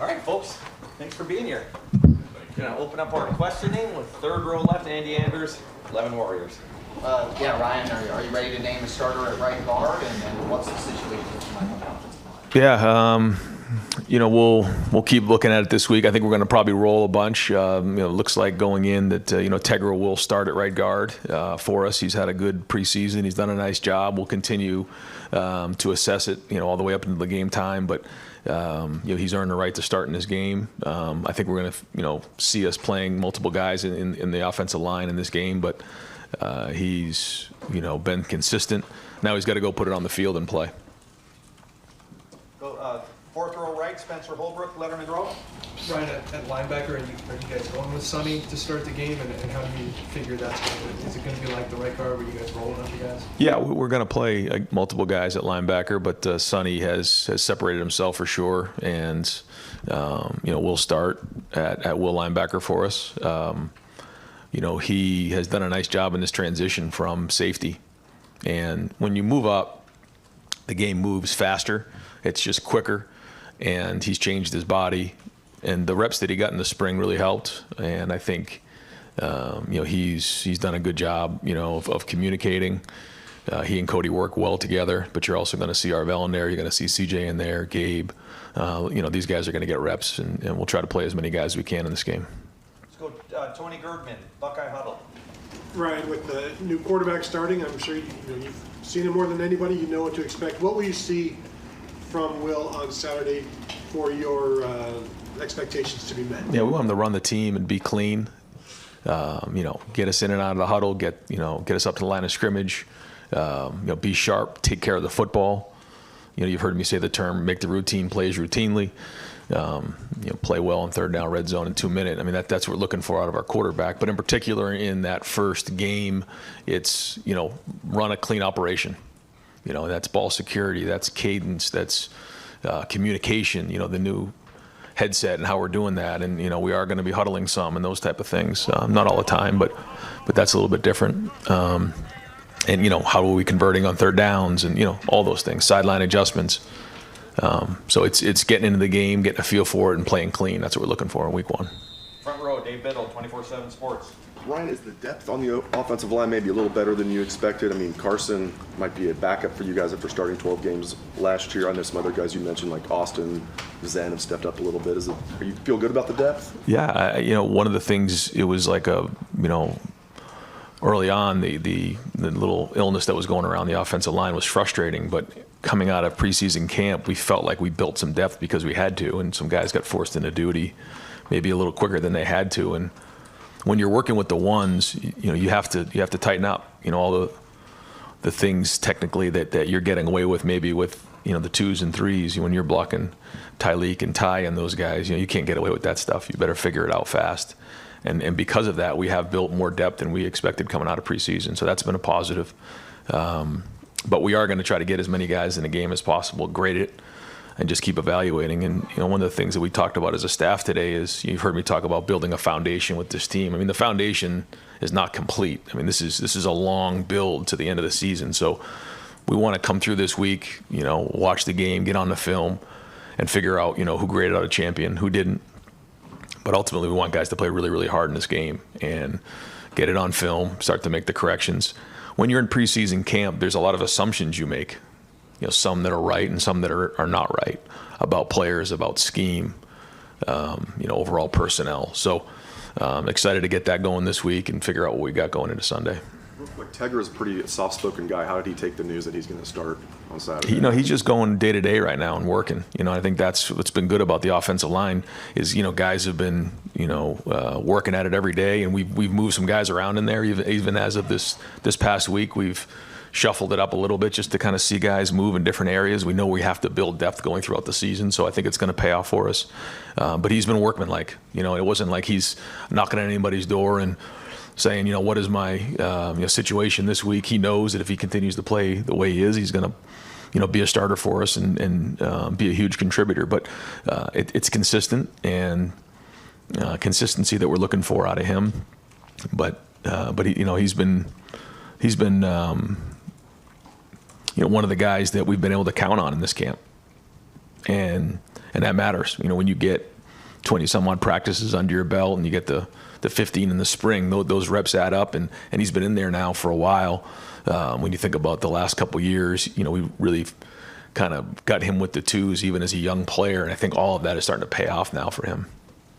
All right, folks, thanks for being here. Gonna open up our questioning with third row left, Andy Anders, 11 Warriors. Yeah, Ryan, are you ready to name a starter at right guard, and what's the situation tonight on the offensive line? Yeah, we'll keep looking at it this week. I think we're going to probably roll a bunch. It looks like going in that Tegra will start at right guard for us. He's had a good preseason. He's done a nice job. We'll continue to assess it, all the way up into the game time. But he's earned the right to start in this game. I think we're going to see us playing multiple guys in the offensive line in this game. But he's been consistent. Now he's got to go put it on the field and play. Fourth row right, Spencer Holbrook, letterman row. Ryan, at linebacker, are you guys going with Sonny to start the game, and how do you figure that's going to, is it going to be like the right guard where you guys rolling up the guys? Yeah, we're going to play multiple guys at linebacker, but Sonny has separated himself for sure, and we'll start at will linebacker for us. He has done a nice job in this transition from safety, and when you move up, the game moves faster. It's just quicker. And he's changed his body, and the reps that he got in the spring really helped. And I think, he's done a good job, of communicating. He and Cody work well together. But you're also going to see Arvell in there. You're going to see CJ in there, Gabe. These guys are going to get reps, and we'll try to play as many guys as we can in this game. Let's go, Tony Girdman, Buckeye Huddle. Ryan, with the new quarterback starting, I'm sure you've seen him more than anybody. You know what to expect. What will you see from Will on Saturday for your expectations to be met? Yeah, we want him to run the team and be clean. Get us in and out of the huddle. Get us up to the line of scrimmage. Be sharp. Take care of the football. You've heard me say the term "make the routine plays routinely." Play well on third down, red zone in 2 minutes. I mean, that's what we're looking for out of our quarterback. But in particular, in that first game, it's run a clean operation. That's ball security, that's cadence, that's communication, the new headset and how we're doing that. And, we are going to be huddling some and those type of things. Not all the time, but that's a little bit different. And, how are we converting on third downs and, all those things, sideline adjustments. So it's getting into the game, getting a feel for it, and playing clean. That's what we're looking for in week one. Front row, Dave Biddle, 24/7 Sports. Ryan, is the depth on the offensive line maybe a little better than you expected? I mean, Carson might be a backup for you guys after starting 12 games last year. I know some other guys you mentioned, like Austin, Zen, have stepped up a little bit. Do you feel good about the depth? Yeah, one of the things, it was like early on, the little illness that was going around the offensive line was frustrating, but coming out of preseason camp, we felt like we built some depth because we had to, and some guys got forced into duty maybe a little quicker than they had to. And when you're working with the ones, you have to tighten up. All the things technically that you're getting away with, maybe with the twos and threes. When you're blocking Tyleek and Ty and those guys, you can't get away with that stuff. You better figure it out fast. And because of that, we have built more depth than we expected coming out of preseason. So that's been a positive. But we are going to try to get as many guys in the game as possible, grade it, and just keep evaluating. And one of the things that we talked about as a staff today is, you've heard me talk about building a foundation with this team. I mean, the foundation is not complete. I mean, this is a long build to the end of the season. So we want to come through this week, watch the game, get on the film, and figure out who graded out a champion, who didn't. But ultimately, we want guys to play really, really hard in this game and get it on film, start to make the corrections. When you're in preseason camp, there's a lot of assumptions you make. Some that are right and some that are not right about players, about scheme, overall personnel. So excited to get that going this week and figure out what we got going into Sunday. Real quick, Tegra is a pretty soft-spoken guy. How did he take the news that he's going to start on Saturday? He's just going day to day right now and working. I think that's what's been good about the offensive line is, guys have been, working at it every day, and we've moved some guys around in there. Even as of this past week, we've shuffled it up a little bit just to kind of see guys move in different areas. We know we have to build depth going throughout the season, so I think it's going to pay off for us. But he's been workmanlike. It wasn't like he's knocking on anybody's door and saying, what is my situation this week. He knows that if he continues to play the way he is, he's going to be a starter for us and be a huge contributor. But it's consistent and consistency that we're looking for out of him. But he's been one of the guys that we've been able to count on in this camp. and that matters. You know, when you get 20 some odd practices under your belt and you get the 15 in the spring, those reps add up, and he's been in there now for a while. When you think about the last couple years, you know, we really kind of got him with the twos even as a young player, and I think all of that is starting to pay off now for him.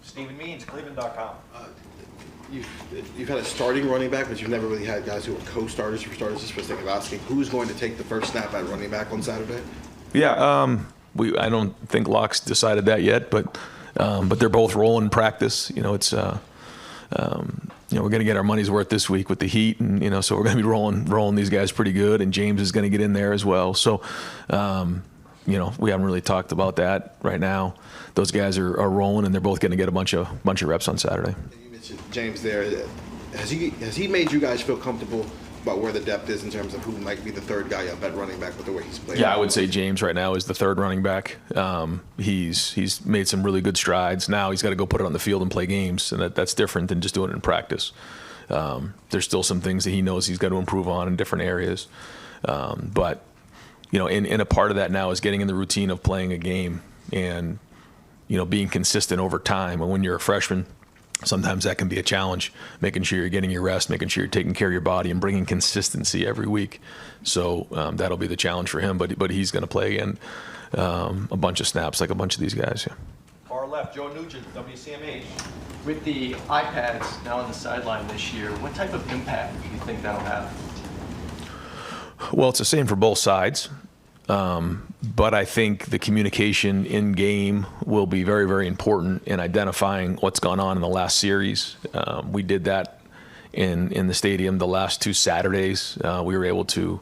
Stephen Means, Cleveland.com. You've had a starting running back, but you've never really had guys who are co-starters or starters. Just for the sake of asking, who's going to take the first snap at running back on Saturday? Yeah, I don't think Locke's decided that yet, but they're both rolling in practice. You know, it's you know, we're going to get our money's worth this week with the Heat, and you know, so we're going to be rolling these guys pretty good, and James is going to get in there as well. So, you know, we haven't really talked about that right now. Those guys are rolling, and they're both going to get a bunch of reps on Saturday. You mentioned James there. Has he made you guys feel comfortable about where the depth is in terms of who might be the third guy up at running back with the way he's playing? Yeah, I would say James right now is the third running back. He's made some really good strides. Now he's got to go put it on the field and play games, and that's different than just doing it in practice. There's still some things that he knows he's got to improve on in different areas. But, you know, in a part of that now is getting in the routine of playing a game and, you know, being consistent over time. And when you're a freshman, sometimes that can be a challenge, making sure you're getting your rest, making sure you're taking care of your body, and bringing consistency every week. So that'll be the challenge for him. But he's going to play again a bunch of snaps like a bunch of these guys. Yeah. Far left, Joe Nugent, WCMH. With the iPads now on the sideline this year, what type of impact do you think that'll have? Well, it's the same for both sides. But I think the communication in game will be very, very important in identifying what's gone on in the last series. We did that in the stadium the last two Saturdays. We were able to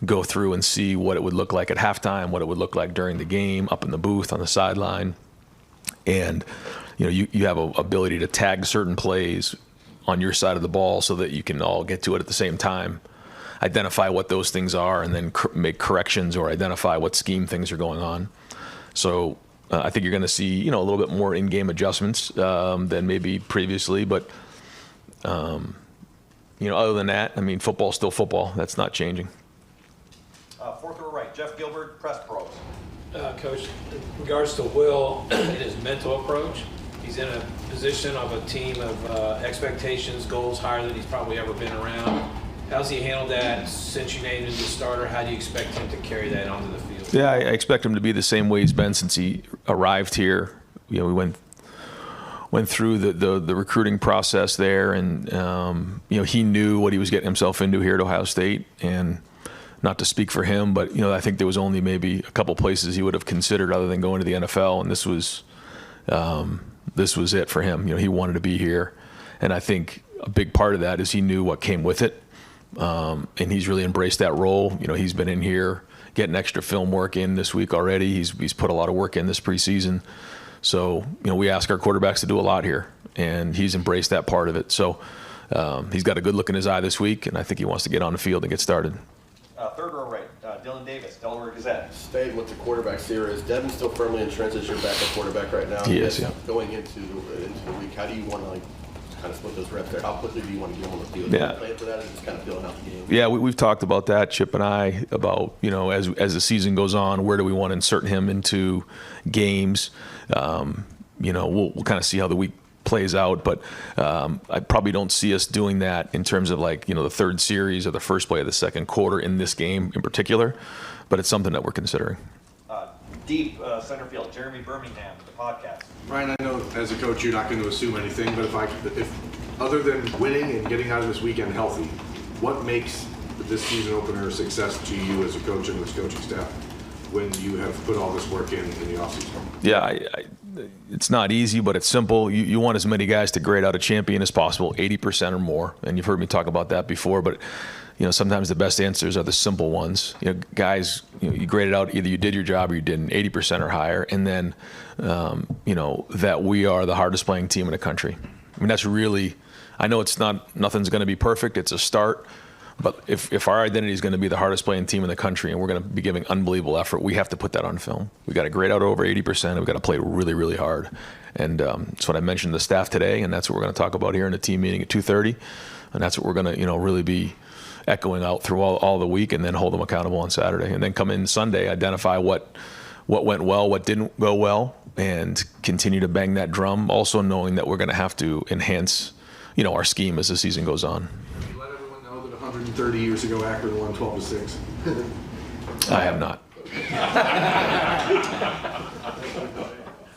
go through and see what it would look like at halftime, what it would look like during the game, up in the booth, on the sideline. And, you know, you have an ability to tag certain plays on your side of the ball so that you can all get to it at the same time, identify what those things are, and then make corrections or identify what scheme things are going on. So I think you're going to see, you know, a little bit more in-game adjustments than maybe previously. But, you know, other than that, I mean, football's still football. That's not changing. Fourth row right, Jeff Gilbert, Press Pros. Coach, in regards to Will and his mental approach, he's in a position of a team of expectations, goals higher than he's probably ever been around. How's he handled that since you named him the starter? How do you expect him to carry that onto the field? Yeah, I expect him to be the same way he's been since he arrived here. You know, we went through the recruiting process there, and you know, he knew what he was getting himself into here at Ohio State. And not to speak for him, but you know, I think there was only maybe a couple places he would have considered other than going to the NFL, and this was it for him. You know, he wanted to be here, and I think a big part of that is he knew what came with it. And he's really embraced that role. You know, he's been in here getting extra film work in this week already. He's put a lot of work in this preseason. So, you know, we ask our quarterbacks to do a lot here, and he's embraced that part of it. So he's got a good look in his eye this week, and I think he wants to get on the field and get started. Third row right, Dylan Davis, Delaware Gazette. Staying with the quarterbacks here, is Devin still firmly entrenched as your backup quarterback right now? He is, yeah. Going into the week, how do you want to kind of split those reps there? How quickly do you want to get on the field? Yeah. Do you plan for that, or just kind of feeling out the game? Yeah, we've talked about that, Chip and I, about, you know, as the season goes on, where do we want to insert him into games? You know, we'll kind of see how the week plays out, but I probably don't see us doing that in terms of, like, you know, the third series or the first play of the second quarter in this game in particular, but it's something that we're considering. Deep center field, Jeremy Birmingham, the podcast. Ryan, I know as a coach you're not going to assume anything, but if other than winning and getting out of this weekend healthy, what makes this season opener a success to you as a coach and this coaching staff when you have put all this work in the offseason? Yeah, it's not easy, but it's simple. You want as many guys to grade out a champion as possible, 80% or more, and you've heard me talk about that before, but you know, sometimes the best answers are the simple ones. You know, guys, you know, you grade it out, either you did your job or you didn't, 80% or higher, and then, you know, that we are the hardest playing team in the country. I mean, that's really, I know nothing's going to be perfect. It's a start, but if our identity is going to be the hardest playing team in the country and we're going to be giving unbelievable effort, we have to put that on film. We got to grade out over 80%. And we got to play really, really hard, and that's what I mentioned to the staff today, and that's what we're going to talk about here in the team meeting at 2:30, and that's what we're going to, you know, really be echoing out through all the week, and then hold them accountable on Saturday, and then come in Sunday, identify what what went well, what didn't go well, and continue to bang that drum, also knowing that we're going to have to enhance, our scheme as the season goes on. You let everyone know that 130 years ago Akron won 12-6. I have not.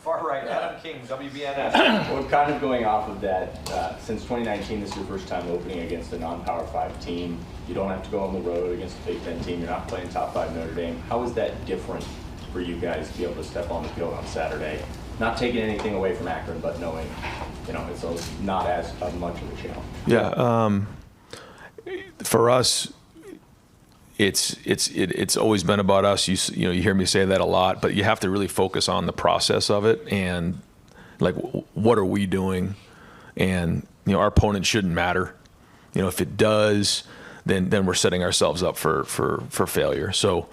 Far right, Adam King, WBNS. Well, kind of going off of that, since 2019, this is your first time opening against a non-Power 5 team. You don't have to go on the road against a Big Ten team. You're not playing top 5 Notre Dame. How is that different for you guys to be able to step on the field on Saturday? Not taking anything away from Akron, but knowing, it's not as much of a challenge. Yeah, for us, it's always been about us. You hear me say that a lot, but you have to really focus on the process of it and like what are we doing, and our opponent shouldn't matter. If it does, then we're setting ourselves up for failure. So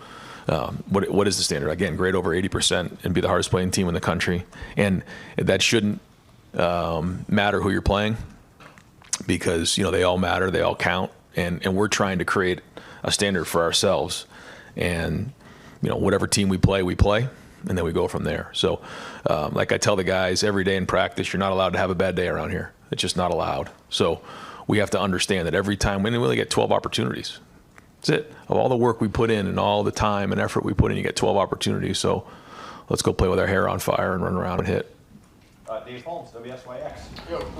what is the standard? Again, grade over 80% and be the hardest playing team in the country, and that shouldn't matter who you're playing, because they all matter, they all count, and we're trying to create a standard for ourselves, and whatever team we play, and then we go from there. So like I tell the guys every day in practice, you're not allowed to have a bad day around here. It's just not allowed. So we have to understand that every time we only get 12 opportunities. That's it. Of all the work we put in and all the time and effort we put in, you get 12 opportunities. So let's go play with our hair on fire and run around and hit. Dave Holmes, WSYX.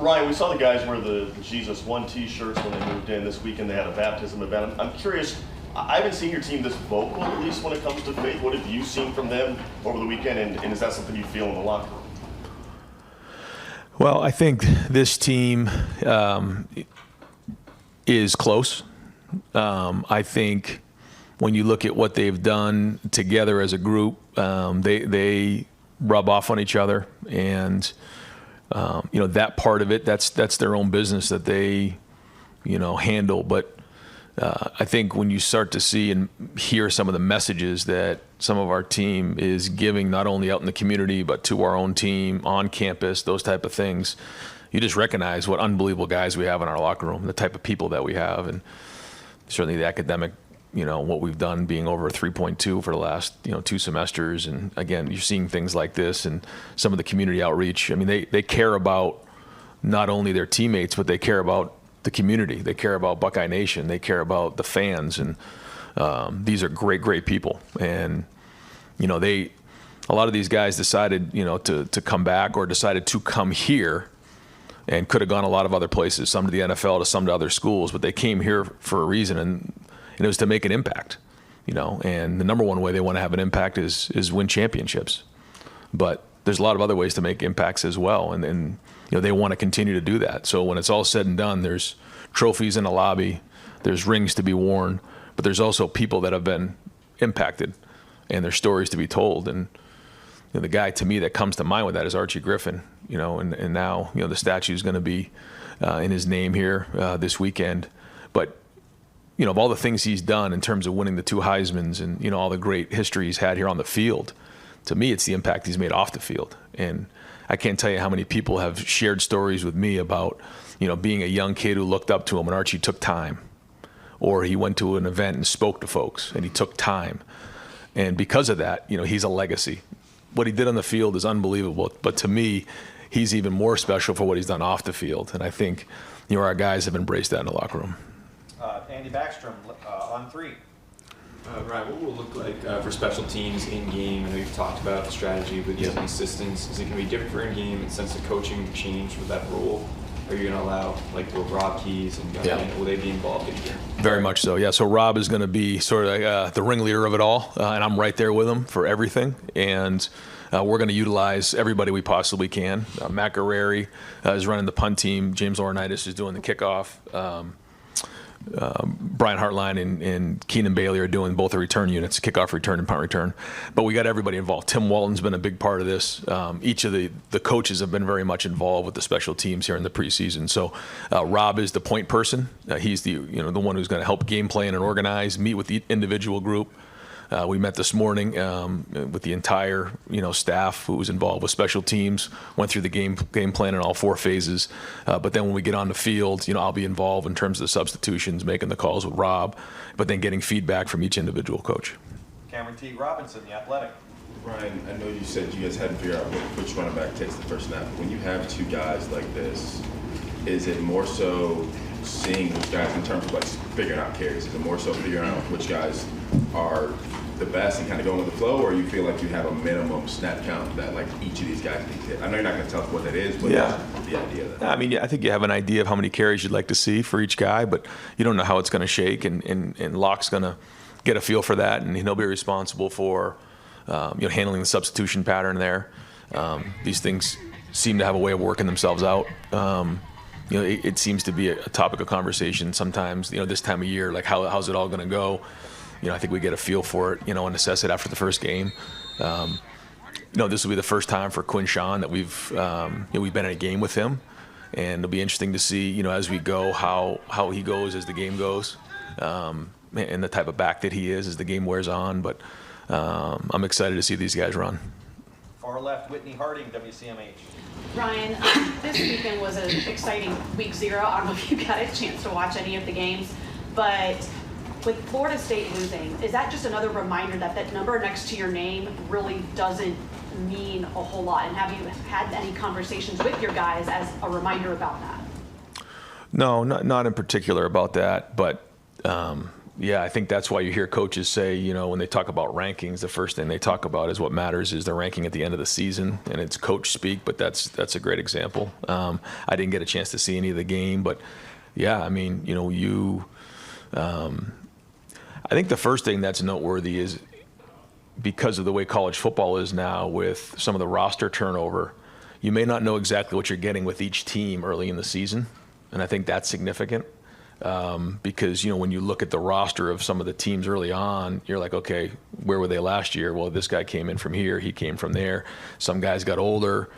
Ryan, we saw the guys wear the Jesus One T-shirts when they moved in. This weekend they had a baptism event. I'm curious, I haven't seen your team this vocal, at least when it comes to faith. What have you seen from them over the weekend, and is that something you feel in the locker room? Well, I think this team is close. I think when you look at what they've done together as a group, they rub off on each other, and that part of it, that's their own business that they handle. But I think when you start to see and hear some of the messages that some of our team is giving, not only out in the community but to our own team on campus, those type of things, you just recognize what unbelievable guys we have in our locker room, the type of people that we have, and certainly the academic, what we've done being over a 3.2 for the last, 2 semesters. And again, you're seeing things like this and some of the community outreach. I mean, they care about not only their teammates, but they care about the community. They care about Buckeye Nation. They care about the fans. And these are great, great people. And, a lot of these guys decided, to come back, or decided to come here, and could have gone a lot of other places, some to the NFL, to some to other schools, but they came here for a reason, and it was to make an impact, and the number one way they want to have an impact is win championships. But there's a lot of other ways to make impacts as well, and they want to continue to do that. So when it's all said and done, there's trophies in the lobby, there's rings to be worn, but there's also people that have been impacted, and there's stories to be told. And the guy to me that comes to mind with that is Archie Griffin, and now the statue is going to be in his name here this weekend. But of all the things he's done in terms of winning the 2 Heismans and all the great history he's had here on the field, to me it's the impact he's made off the field. And I can't tell you how many people have shared stories with me about being a young kid who looked up to him, and Archie took time, or he went to an event and spoke to folks and he took time, and because of that, he's a legacy. What he did on the field is unbelievable, but to me he's even more special for what he's done off the field, and I think our guys have embraced that in the locker room. Andy Backstrom, on 3. Ryan, what will it look like for special teams in game? I know you've talked about the strategy with using assistants. Is it going to be different for in game, and since the coaching changed with that role? Are you going to allow will Rob Keys and will they be involved in here? Very much so, yeah. So Rob is going to be sort of like, the ringleader of it all, and I'm right there with him for everything. And we're going to utilize everybody we possibly can. Matt Guerreri is running the punt team. James Laurinaitis is doing the kickoff. Brian Hartline and Keenan Bailey are doing both the return units, kickoff return and punt return. But we got everybody involved. Tim Walton's been a big part of this. Each of the coaches have been very much involved with the special teams here in the preseason. So Rob is the point person. He's the the one who's going to help game plan and organize, meet with the individual group. We met this morning with the entire staff who was involved with special teams, went through the game plan in all 4 phases. But then when we get on the field, I'll be involved in terms of the substitutions, making the calls with Rob, but then getting feedback from each individual coach. Cameron T. Robinson, The Athletic. Ryan, I know you said you guys hadn't figured out which running back takes the first snap. When you have two guys like this, is it more so seeing which guys in terms of like figuring out carries? Is it more so figuring out which guys are the best and kind of going with the flow, or you feel like you have a minimum snap count that like each of these guys need to hit? I know you're not going to tell us what that is, but Yeah. that's the idea of that. I mean, I think you have an idea of how many carries you'd like to see for each guy, but you don't know how it's going to shake, and Locke's going to get a feel for that, and he'll be responsible for handling the substitution pattern there. These things seem to have a way of working themselves out. It seems to be a topic of conversation sometimes, this time of year, like how's it all going to go? I think we get a feel for it, and assess it after the first game. This will be the first time for Quinn Sean that we've been in a game with him, and it'll be interesting to see, as we go, how he goes as the game goes, and the type of back that he is as the game wears on. But I'm excited to see these guys run. Far left, Whitney Harding, WCMH. Ryan, this weekend was an exciting week 0. I don't know if you got a chance to watch any of the games, but with Florida State losing, is that just another reminder that that number next to your name really doesn't mean a whole lot? And have you had any conversations with your guys as a reminder about that? No, not in particular about that, but yeah, I think that's why you hear coaches say, when they talk about rankings, the first thing they talk about is what matters is the ranking at the end of the season, and it's coach speak, but that's a great example. I didn't get a chance to see any of the game, but yeah, I mean, I think the first thing that's noteworthy is because of the way college football is now with some of the roster turnover, you may not know exactly what you're getting with each team early in the season, and I think that's significant. Because, when you look at the roster of some of the teams early on, you're like, okay, where were they last year? Well, this guy came in from here, he came from there. Some guys got older,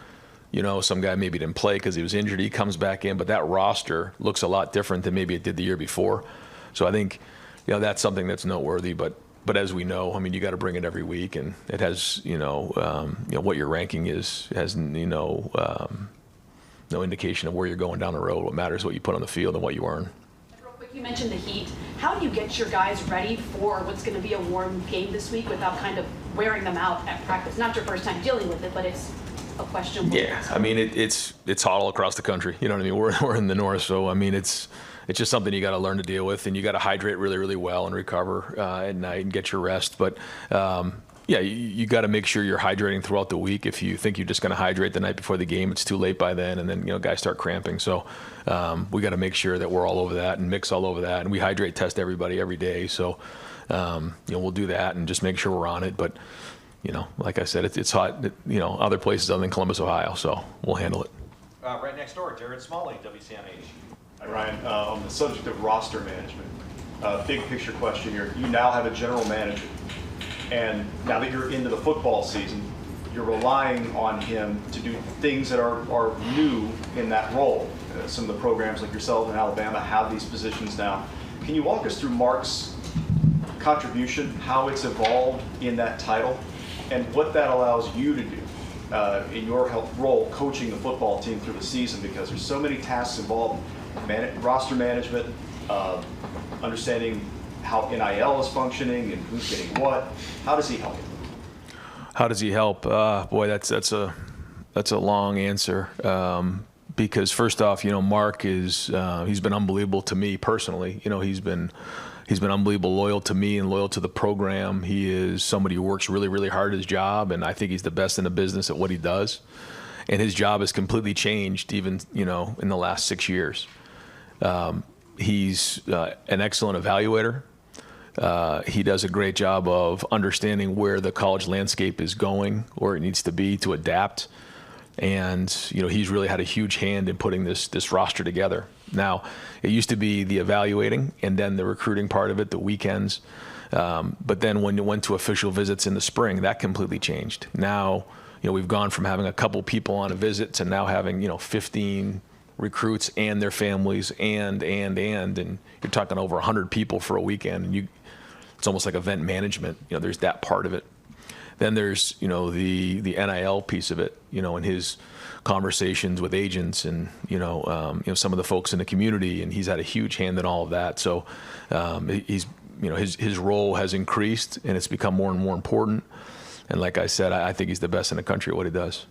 some guy maybe didn't play because he was injured, he comes back in, but that roster looks a lot different than maybe it did the year before. So I think, that's something that's noteworthy, but as we know, I mean, you got to bring it every week, and it has, what your ranking is has, no indication of where you're going down the road. What matters is what you put on the field and what you earn. You mentioned the heat. How do you get your guys ready for what's going to be a warm game this week without kind of wearing them out at practice? Not your first time dealing with it, but it's a question. Yeah, I mean, it's hot all across the country. You know what I mean? We're in the north, so I mean, it's just something you got to learn to deal with, and you got to hydrate really, really well and recover at night and get your rest. But yeah, you got to make sure you're hydrating throughout the week. If you think you're just going to hydrate the night before the game, it's too late by then, and then guys start cramping. So we got to make sure that we're all over that and mix all over that, and we hydrate test everybody every day. So we'll do that and just make sure we're on it. But like I said, it's hot. Other places other than Columbus, Ohio. So we'll handle it. Right next door, Jared Smalling, WCMH. Hi, Ryan. On the subject of roster management, big picture question here. You now have a general manager, and now that you're into the football season, you're relying on him to do things that are new in that role. Some of the programs like yourself in Alabama have these positions now. Can you walk us through Mark's contribution, how it's evolved in that title, and what that allows you to do in your role coaching the football team through the season? Because there's so many tasks involved. Roster management, understanding how NIL is functioning and who's getting what. How does he help you? How does he help? Boy, that's a long answer. Because first off, Mark is he's been unbelievable to me personally. He's been unbelievable loyal to me and loyal to the program. He is somebody who works really, really hard at his job, and I think he's the best in the business at what he does. And his job has completely changed even, in the last 6 years. He's an excellent evaluator. He does a great job of understanding where the college landscape is going, where it needs to be to adapt. And, he's really had a huge hand in putting this roster together. Now, it used to be the evaluating and then the recruiting part of it, the weekends. But then when you went to official visits in the spring, that completely changed. Now, we've gone from having a couple people on a visit to now having, 15 recruits and their families and you're talking over 100 people for a weekend, and it's almost like event management. There's that part of it. Then there's the NIL piece of it, and his conversations with agents and some of the folks in the community, and he's had a huge hand in all of that. So he's his role has increased and it's become more and more important. And like I said, I think he's the best in the country at what he does.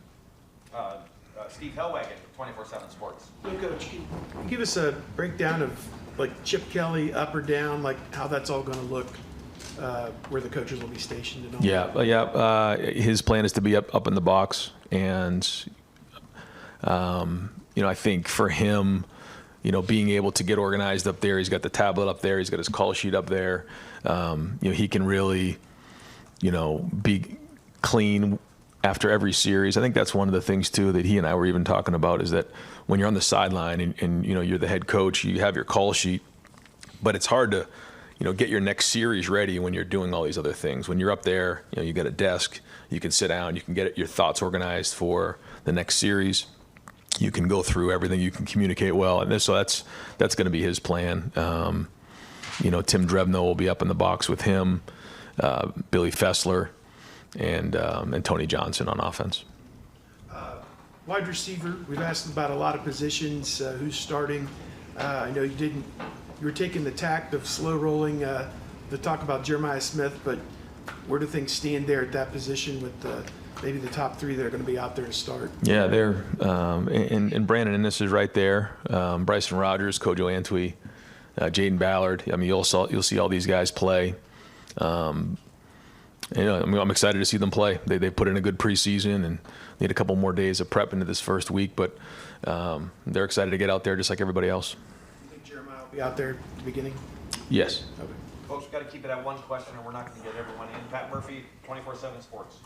Steve Hellwagon, 24/7 Sports. Hey, Coach, can you give us a breakdown of like Chip Kelly up or down, like how that's all going to look, where the coaches will be stationed and all? Yeah. His plan is to be up in the box, and I think for him, being able to get organized up there, he's got the tablet up there, he's got his call sheet up there. He can really, be clean after every series. I think that's one of the things too that he and I were even talking about, is that when you're on the sideline and you're the head coach, you have your call sheet, but it's hard to get your next series ready when you're doing all these other things. When you're up there, you got a desk, you can sit down, you can get your thoughts organized for the next series. You can go through everything, you can communicate well, and so that's going to be his plan. Tim Drebno will be up in the box with him, Billy Fessler, and Tony Johnson on offense. Wide receiver, we've asked about a lot of positions, who's starting. I know you were taking the tact of slow rolling the talk about Jeremiah Smith, but where do things stand there at that position with maybe the top three that are going to be out there to start? Yeah, they're and Brandon Ennis is right there. Bryson Rogers, Kojo Antwi, Jaden Ballard. I mean, you'll see all these guys play. I'm excited to see them play. They put in a good preseason and need a couple more days of prep into this first week, but they're excited to get out there just like everybody else. You think Jeremiah will be out there at the beginning? Yes. Okay. Folks, we've got to keep it at one question, or we're not going to get everyone in. Pat Murphy, 24/7 Sports.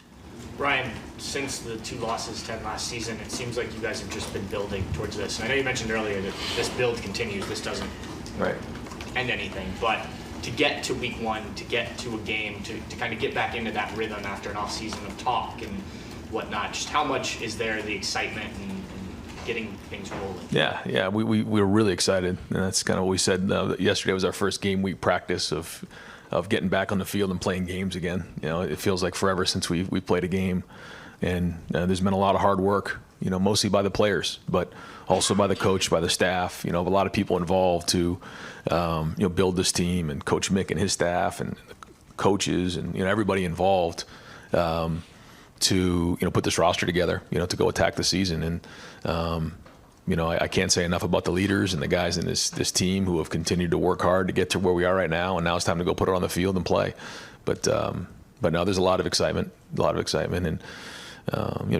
Ryan, since the 2 losses to end last season, it seems like you guys have just been building towards this. And I know you mentioned earlier that this build continues. This doesn't end anything. But to get to week 1, to get to a game, to kind of get back into that rhythm after an off season of talk and whatnot, just how much is there the excitement and getting things rolling? Yeah, we were really excited, and that's kind of what we said. Yesterday was our first game week practice of getting back on the field and playing games again. It feels like forever since we played a game, and there's been a lot of hard work. Mostly by the players, but also by the coach, by the staff. A lot of people involved to build this team, and Coach Mick and his staff, and the coaches, and everybody involved to put this roster together. To go attack the season, and I can't say enough about the leaders and the guys in this team who have continued to work hard to get to where we are right now, and now it's time to go put it on the field and play. But now there's a lot of excitement, and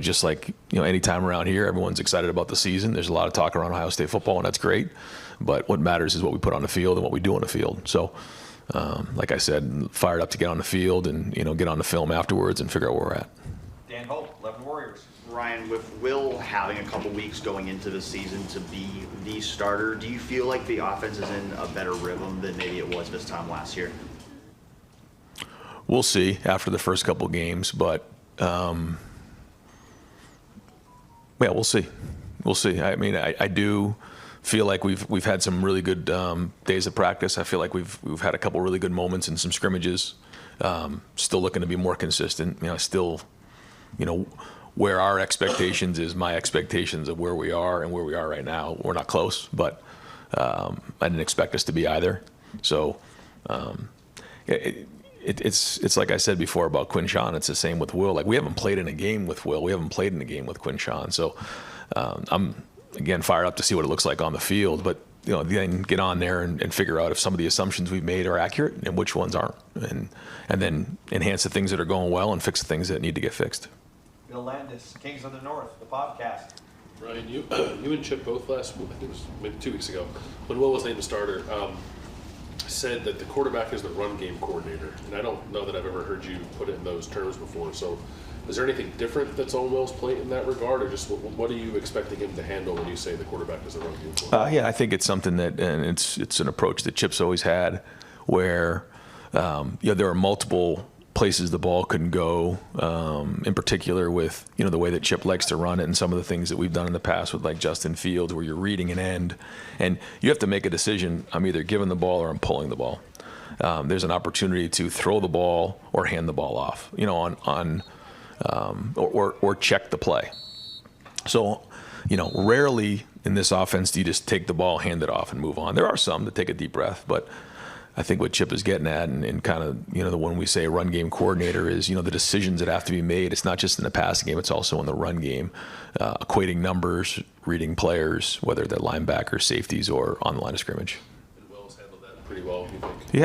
just like any time around here, everyone's excited about the season. There's a lot of talk around Ohio State football, and that's great. But what matters is what we put on the field and what we do on the field. So, like I said, fired up to get on the field and get on the film afterwards and figure out where we're at. Dan Hope, 11 Warriors. Ryan, with Will having a couple weeks going into the season to be the starter, do you feel like the offense is in a better rhythm than maybe it was this time last year? We'll see after the first couple games, but we'll see. We'll see. I mean, I do feel like we've had some really good days of practice. I feel like we've had a couple really good moments in some scrimmages. Still looking to be more consistent. Still, where our expectations is my expectations of where we are and where we are right now. We're not close, but I didn't expect us to be either. So it's like I said before about Quinshon. It's the same with Will. Like, we haven't played in a game with Will. We haven't played in a game with Quinshon. So I'm again fired up to see what it looks like on the field. But then get on there and figure out if some of the assumptions we've made are accurate and which ones aren't, and then enhance the things that are going well and fix the things that need to get fixed. Bill Landis, Kings of the North, the podcast. Ryan, you and Chip both I think it was maybe 2 weeks ago, when Will was named the starter, said that the quarterback is the run game coordinator. And I don't know that I've ever heard you put it in those terms before. So is there anything different that's on Will's plate in that regard, or just what are you expecting him to handle when you say the quarterback is the run game coordinator? Yeah, I think it's something that, and it's an approach that Chip's always had, where there are multiple places the ball can go, in particular with the way that Chip likes to run it, and some of the things that we've done in the past with like Justin Fields, where you're reading an end and you have to make a decision. I'm either giving the ball or I'm pulling the ball. There's an opportunity to throw the ball or hand the ball off, or check the play. So, rarely in this offense do you just take the ball, hand it off, and move on. There are some that take a deep breath, but I think what Chip is getting at, and kind of, when we say run game coordinator is, the decisions that have to be made. It's not just in the passing game, it's also in the run game, equating numbers, reading players, whether they're linebackers, safeties, or on the line of scrimmage. And Will's handled that pretty well, you think? He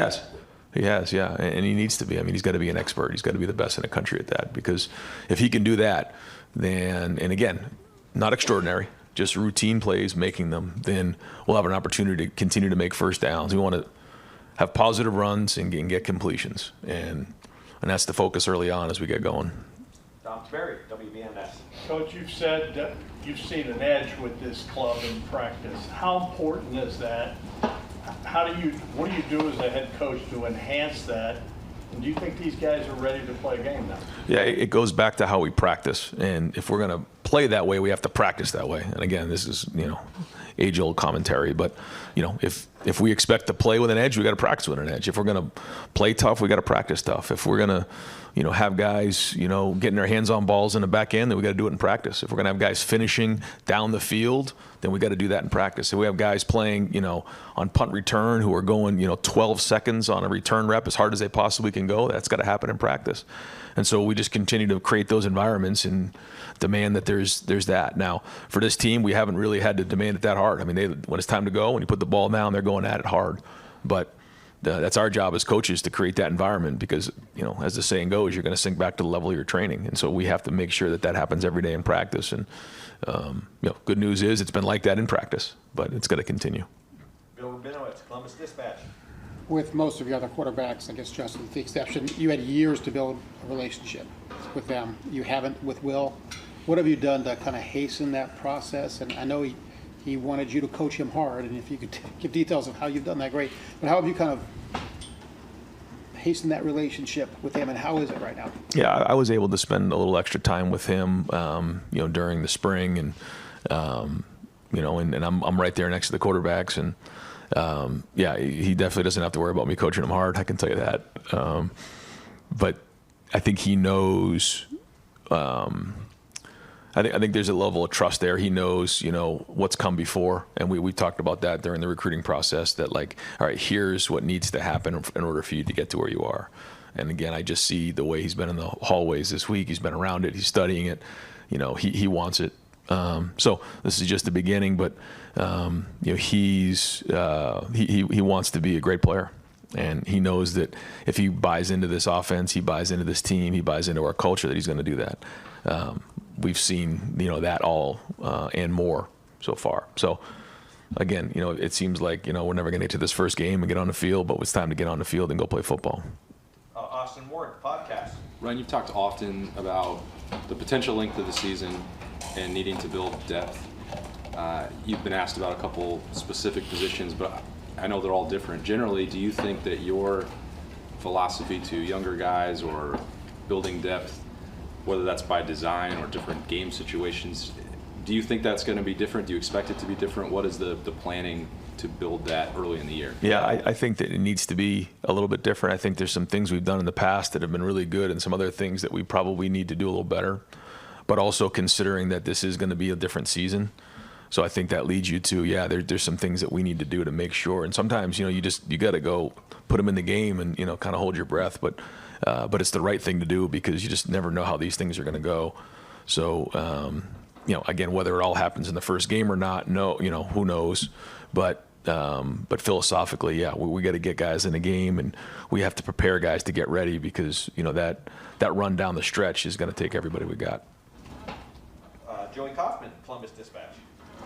has, yeah, and he needs to be. I mean, he's got to be an expert. He's got to be the best in the country at that, because if he can do that, then, and again, not extraordinary, just routine plays, making them, then we'll have an opportunity to continue to make first downs. We want to have positive runs and get completions, and that's the focus early on as we get going. Tom Berry, WBNS. Coach, you've said that you've seen an edge with this club in practice. How important is that? What do you do as a head coach to enhance that? And do you think these guys are ready to play a game now? Yeah, it goes back to how we practice, and if we're going to play that way, we have to practice that way. And again, this is age-old commentary, but if we expect to play with an edge, we got to practice with an edge. If we're going to play tough, we got to practice tough. If we're going to have guys getting their hands on balls in the back end, then we got to do it in practice. If we're going to have guys finishing down the field, then we got to do that in practice. If we have guys playing on punt return who are going 12 seconds on a return rep as hard as they possibly can go, that's got to happen in practice. And so we just continue to create those environments and demand that there's that. Now, for this team, we haven't really had to demand it that hard. I mean, when it's time to go, when you put the ball down, they're going at it hard. But that's our job as coaches, to create that environment, because, as the saying goes, you're going to sink back to the level of your training. And so we have to make sure that happens every day in practice. And, good news is it's been like that in practice, but it's going to continue. Bill Rabinowitz, Columbus Dispatch. With most of your other quarterbacks, I guess, Justin, with the exception, you had years to build a relationship with them. You haven't with Will. What have you done to kind of hasten that process? And I know he wanted you to coach him hard, and if you could give details of how you've done that, great. But how have you kind of hastened that relationship with him, and how is it right now? Yeah, I was able to spend a little extra time with him, during the spring, and and I'm right there next to the quarterbacks, and he definitely doesn't have to worry about me coaching him hard. I can tell you that. But I think he knows. I think there's a level of trust there. He knows, what's come before, and we talked about that during the recruiting process. That all right, here's what needs to happen in order for you to get to where you are. And again, I just see the way he's been in the hallways this week. He's been around it. He's studying it. He wants it. So this is just the beginning, but he wants to be a great player, and he knows that if he buys into this offense, he buys into this team, he buys into our culture, that he's going to do that. We've seen that all and more so far. So again, it seems like we're never going to get to this first game and get on the field, but it's time to get on the field and go play football. Austin Ward, podcast. Ryan, you've talked often about the potential length of the season and needing to build depth. You've been asked about a couple specific positions, but I know they're all different. Generally, do you think that your philosophy to younger guys or building depth, whether that's by design or different game situations, do you think that's going to be different? Do you expect it to be different? What is the planning to build that early in the year? Yeah, I think that it needs to be a little bit different. I think there's some things we've done in the past that have been really good, and some other things that we probably need to do a little better. But also considering that this is going to be a different season. So I think that leads you to, there's some things that we need to do to make sure. And sometimes, you got to go put them in the game and, kind of hold your breath. But it's the right thing to do, because you just never know how these things are going to go. So, again, whether it all happens in the first game or not, who knows. But philosophically, we got to get guys in the game, and we have to prepare guys to get ready, because, that run down the stretch is going to take everybody we got. Joey Kaufman, Columbus Dispatch.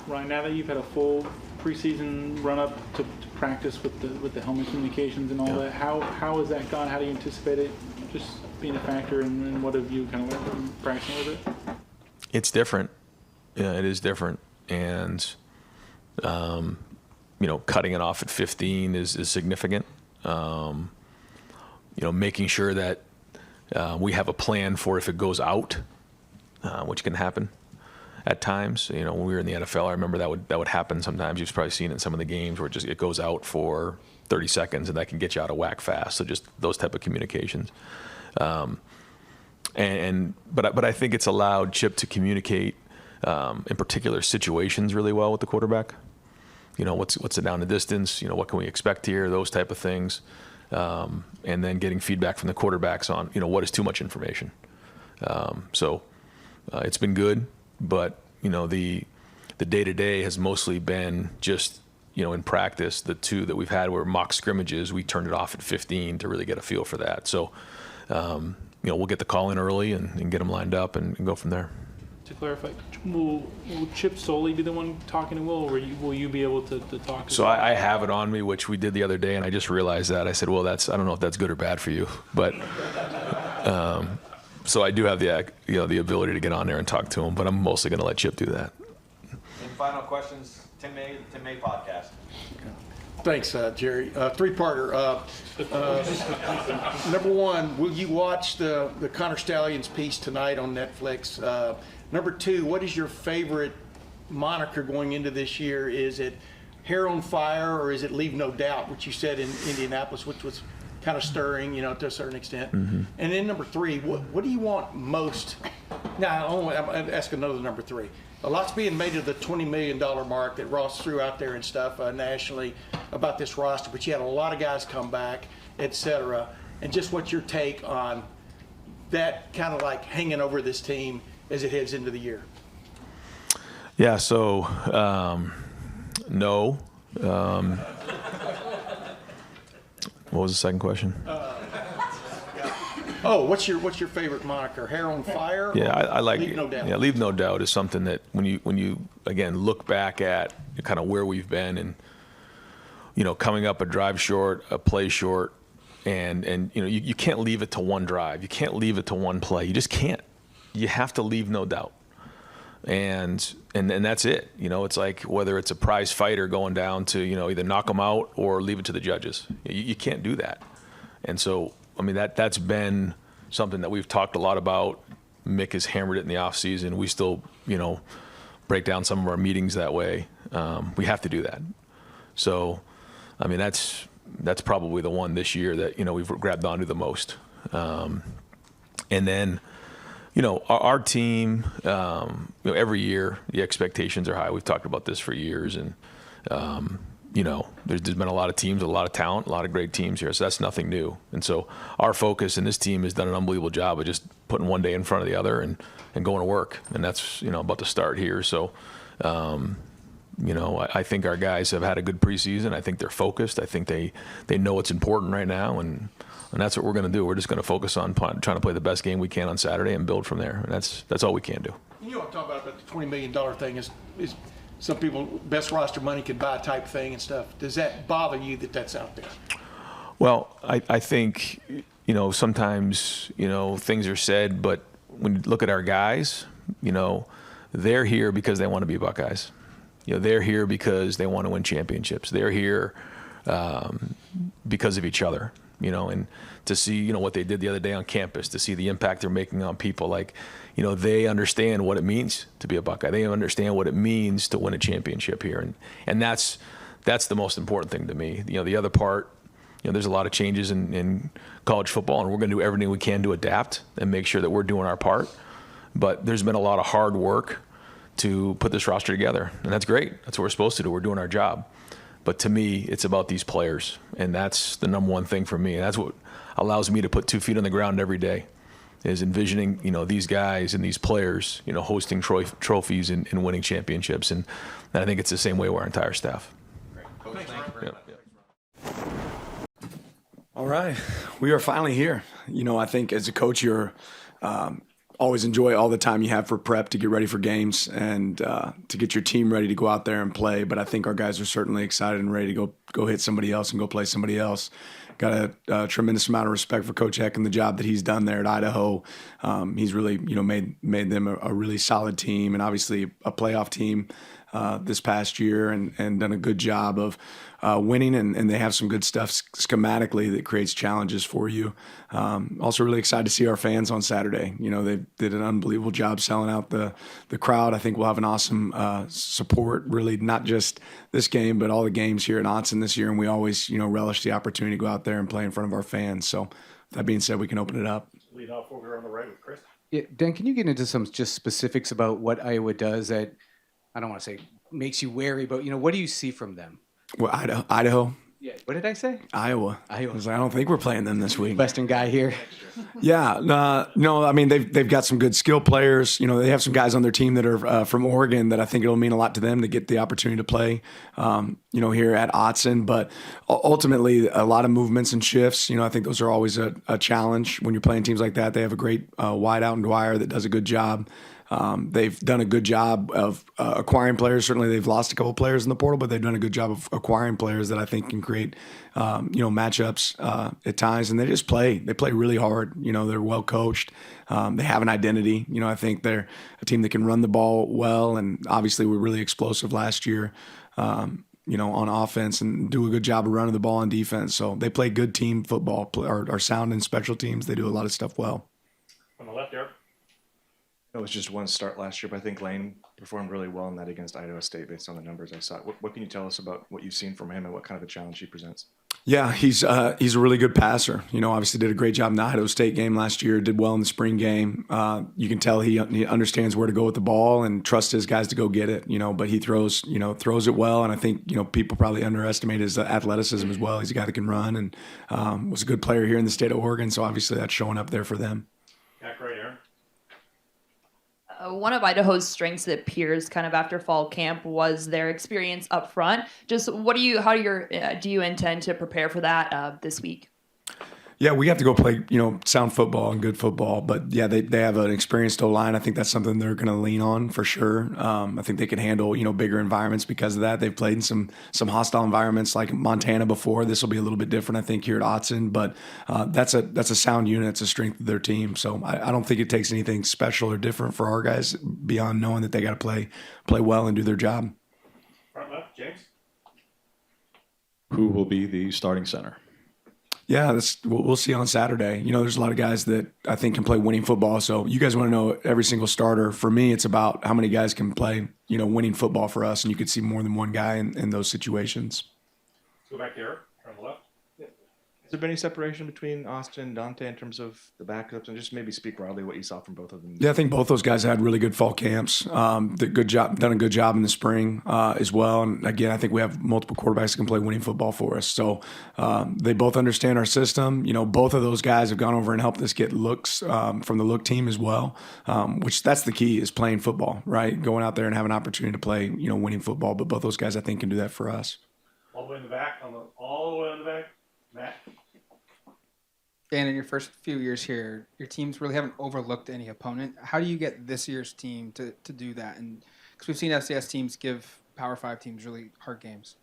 Ryan, now that you've had a full preseason run up to practice with the helmet communications and all that, how has that gone? How do you anticipate it just being a factor, and what have you kind of learned from practicing with it? It's different. Yeah, it is different, and cutting it off at 15 is significant. Making sure that we have a plan for if it goes out, which can happen at times. When we were in the NFL, I remember that would happen sometimes. You've probably seen it in some of the games where it goes out for 30 seconds, and that can get you out of whack fast. So just those type of communications. But I think it's allowed Chip to communicate in particular situations really well with the quarterback. what's it down the distance? What can we expect here? Those type of things. And then getting feedback from the quarterbacks on, what is too much information. So it's been good, but, the day-to-day has mostly been just, in practice. The two that we've had were mock scrimmages. We turned it off at 15 to really get a feel for that. So, we'll get the call in early and get them lined up and go from there. To clarify, will Chip solely be the one talking to Will, or will you be able to talk to So him? I have it on me, which we did the other day, and I just realized that. I said, well, I don't know if that's good or bad for you. But so I do have the ability to get on there and talk to him, but I'm mostly going to let Chip do that. Any final questions? Tim May podcast. Thanks, Jerry. Three-parter. Number one, will you watch the Connor Stallions piece tonight on Netflix? Number two, what is your favorite moniker going into this year? Is it Hair on Fire or is it Leave No Doubt, which you said in Indianapolis, which was kind of stirring, to a certain extent? Mm-hmm. And then number three, what do you want most? Now, I'm ask another number three. A lot's being made of the $20 million mark that Ross threw out there and stuff nationally about this roster, but you had a lot of guys come back, et cetera. And just what's your take on that kind of like hanging over this team as it heads into the year? Yeah, so no. What was the second question? What's your favorite moniker? Hair on Fire? Yeah, I like Leave No Doubt. Yeah, Leave No Doubt is something that when you again look back at kind of where we've been and coming up a drive short, a play short, and you can't leave it to one drive. You can't leave it to one play. You just can't. You have to leave no doubt. And that's it. It's like whether it's a prize fighter going down to either knock them out or leave it to the judges. You can't do that. And so that's been something that we've talked a lot about. Mick has hammered it in the off season. We still break down some of our meetings that way. We have to do that. So that's probably the one this year that we've grabbed onto the most. And then our team, every year the expectations are high. We've talked about this for years, and there's been a lot of teams with a lot of talent, a lot of great teams here. So that's nothing new. And so our focus, and this team has done an unbelievable job of just putting one day in front of the other and going to work. And that's about to start here. So I think our guys have had a good preseason. I think they're focused. I think they know what's important right now, and that's what we're going to do. We're just going to focus on trying to play the best game we can on Saturday and build from there. And that's all we can do. I'm talking about the $20 million thing is some people, best roster money can buy type thing and stuff. Does that bother you that that's out there? Well, I think, sometimes, things are said, but when you look at our guys, they're here because they want to be Buckeyes. They're here because they want to win championships. They're here because of each other, and to see, what they did the other day on campus, to see the impact they're making on people. Like, they understand what it means to be a Buckeye. They understand what it means to win a championship here. And that's the most important thing to me. The other part, there's a lot of changes in college football, and we're going to do everything we can to adapt and make sure that we're doing our part. But there's been a lot of hard work to put this roster together, and that's great. That's what we're supposed to do. We're doing our job. But to me, it's about these players, and that's the number one thing for me. And that's what allows me to put 2 feet on the ground every day, is envisioning, these guys and these players, hosting trophies and winning championships. And I think it's the same way with our entire staff. Great. Coach, thank you very much. All right, we are finally here. I think as a coach, you're always enjoy all the time you have for prep to get ready for games and to get your team ready to go out there and play. But I think our guys are certainly excited and ready to go hit somebody else and go play somebody else. Got a tremendous amount of respect for Coach Heck and the job that he's done there at Idaho. He's really, made them a really solid team and obviously a playoff team this past year and done a good job of winning. And they have some good stuff schematically that creates challenges for you. Also really excited to see our fans on Saturday. They did an unbelievable job selling out the crowd. I think we'll have an awesome support, really not just this game, but all the games here at Autzen this year. And we always, relish the opportunity to go out there and play in front of our fans. So that being said, we can open it up. Lead off over on the right with Chris. Yeah, Dan, can you get into some just specifics about what Iowa does at, I don't want to say makes you wary. But what do you see from them? Well, Idaho. Yeah. What did I say? Iowa. I was like, I don't think we're playing them this week. Western guy here. Yeah, no, I mean they've got some good skill players. They have some guys on their team that are from Oregon that I think it'll mean a lot to them to get the opportunity to play, here at Autzen. But ultimately, a lot of movements and shifts. I think those are always a challenge when you're playing teams like that. They have a great wide out and Dwyer that does a good job. They've done a good job of acquiring players. Certainly, they've lost a couple players in the portal, but they've done a good job of acquiring players that I think can create, matchups at times. And they just play. They play really hard. They're well coached. They have an identity. I think they're a team that can run the ball well, and obviously we're really explosive last year. On offense and do a good job of running the ball on defense. So they play good team football. Are sound in special teams. They do a lot of stuff well. On the left, Eric. It was just one start last year, but I think Lane performed really well in that against Idaho State based on the numbers I saw. What can you tell us about what you've seen from him and what kind of a challenge he presents? Yeah, he's a really good passer. Obviously did a great job in the Idaho State game last year, did well in the spring game. You can tell he understands where to go with the ball and trusts his guys to go get it, but he throws it well. And I think, people probably underestimate his athleticism as well. He's a guy that can run and was a good player here in the state of Oregon. So obviously that's showing up there for them. Back right, Aaron. One of Idaho's strengths that appears kind of after fall camp was their experience up front. Just do you intend to prepare for that this week? Yeah, we have to go play, sound football and good football. But yeah, they have an experienced O-line. I think that's something they're going to lean on for sure. I think they can handle, bigger environments because of that. They've played in some hostile environments like Montana before. This will be a little bit different, I think, here at Autzen. But that's a sound unit. It's a strength of their team. So I don't think it takes anything special or different for our guys beyond knowing that they got to play well and do their job. Front left, James. Who will be the starting center? Yeah, we'll see on Saturday. There's a lot of guys that I think can play winning football. So you guys want to know every single starter. For me, it's about how many guys can play, winning football for us. And you could see more than one guy in those situations. Let's go back to Eric on the left. Has there been any separation between Austin and Dante in terms of the backups, and just maybe speak broadly what you saw from both of them? Yeah, I think both those guys had really good fall camps. Done a good job in the spring as well. And again, I think we have multiple quarterbacks that can play winning football for us. So they both understand our system. Both of those guys have gone over and helped us get looks from the look team as well, which that's the key is playing football, right? Going out there and having an opportunity to play, winning football. But both those guys, I think, can do that for us. All the way in the back, all the way in the back. Matt. Dan, in your first few years here, your teams really haven't overlooked any opponent. How do you get this year's team to do that? And because we've seen FCS teams give Power 5 teams really hard games.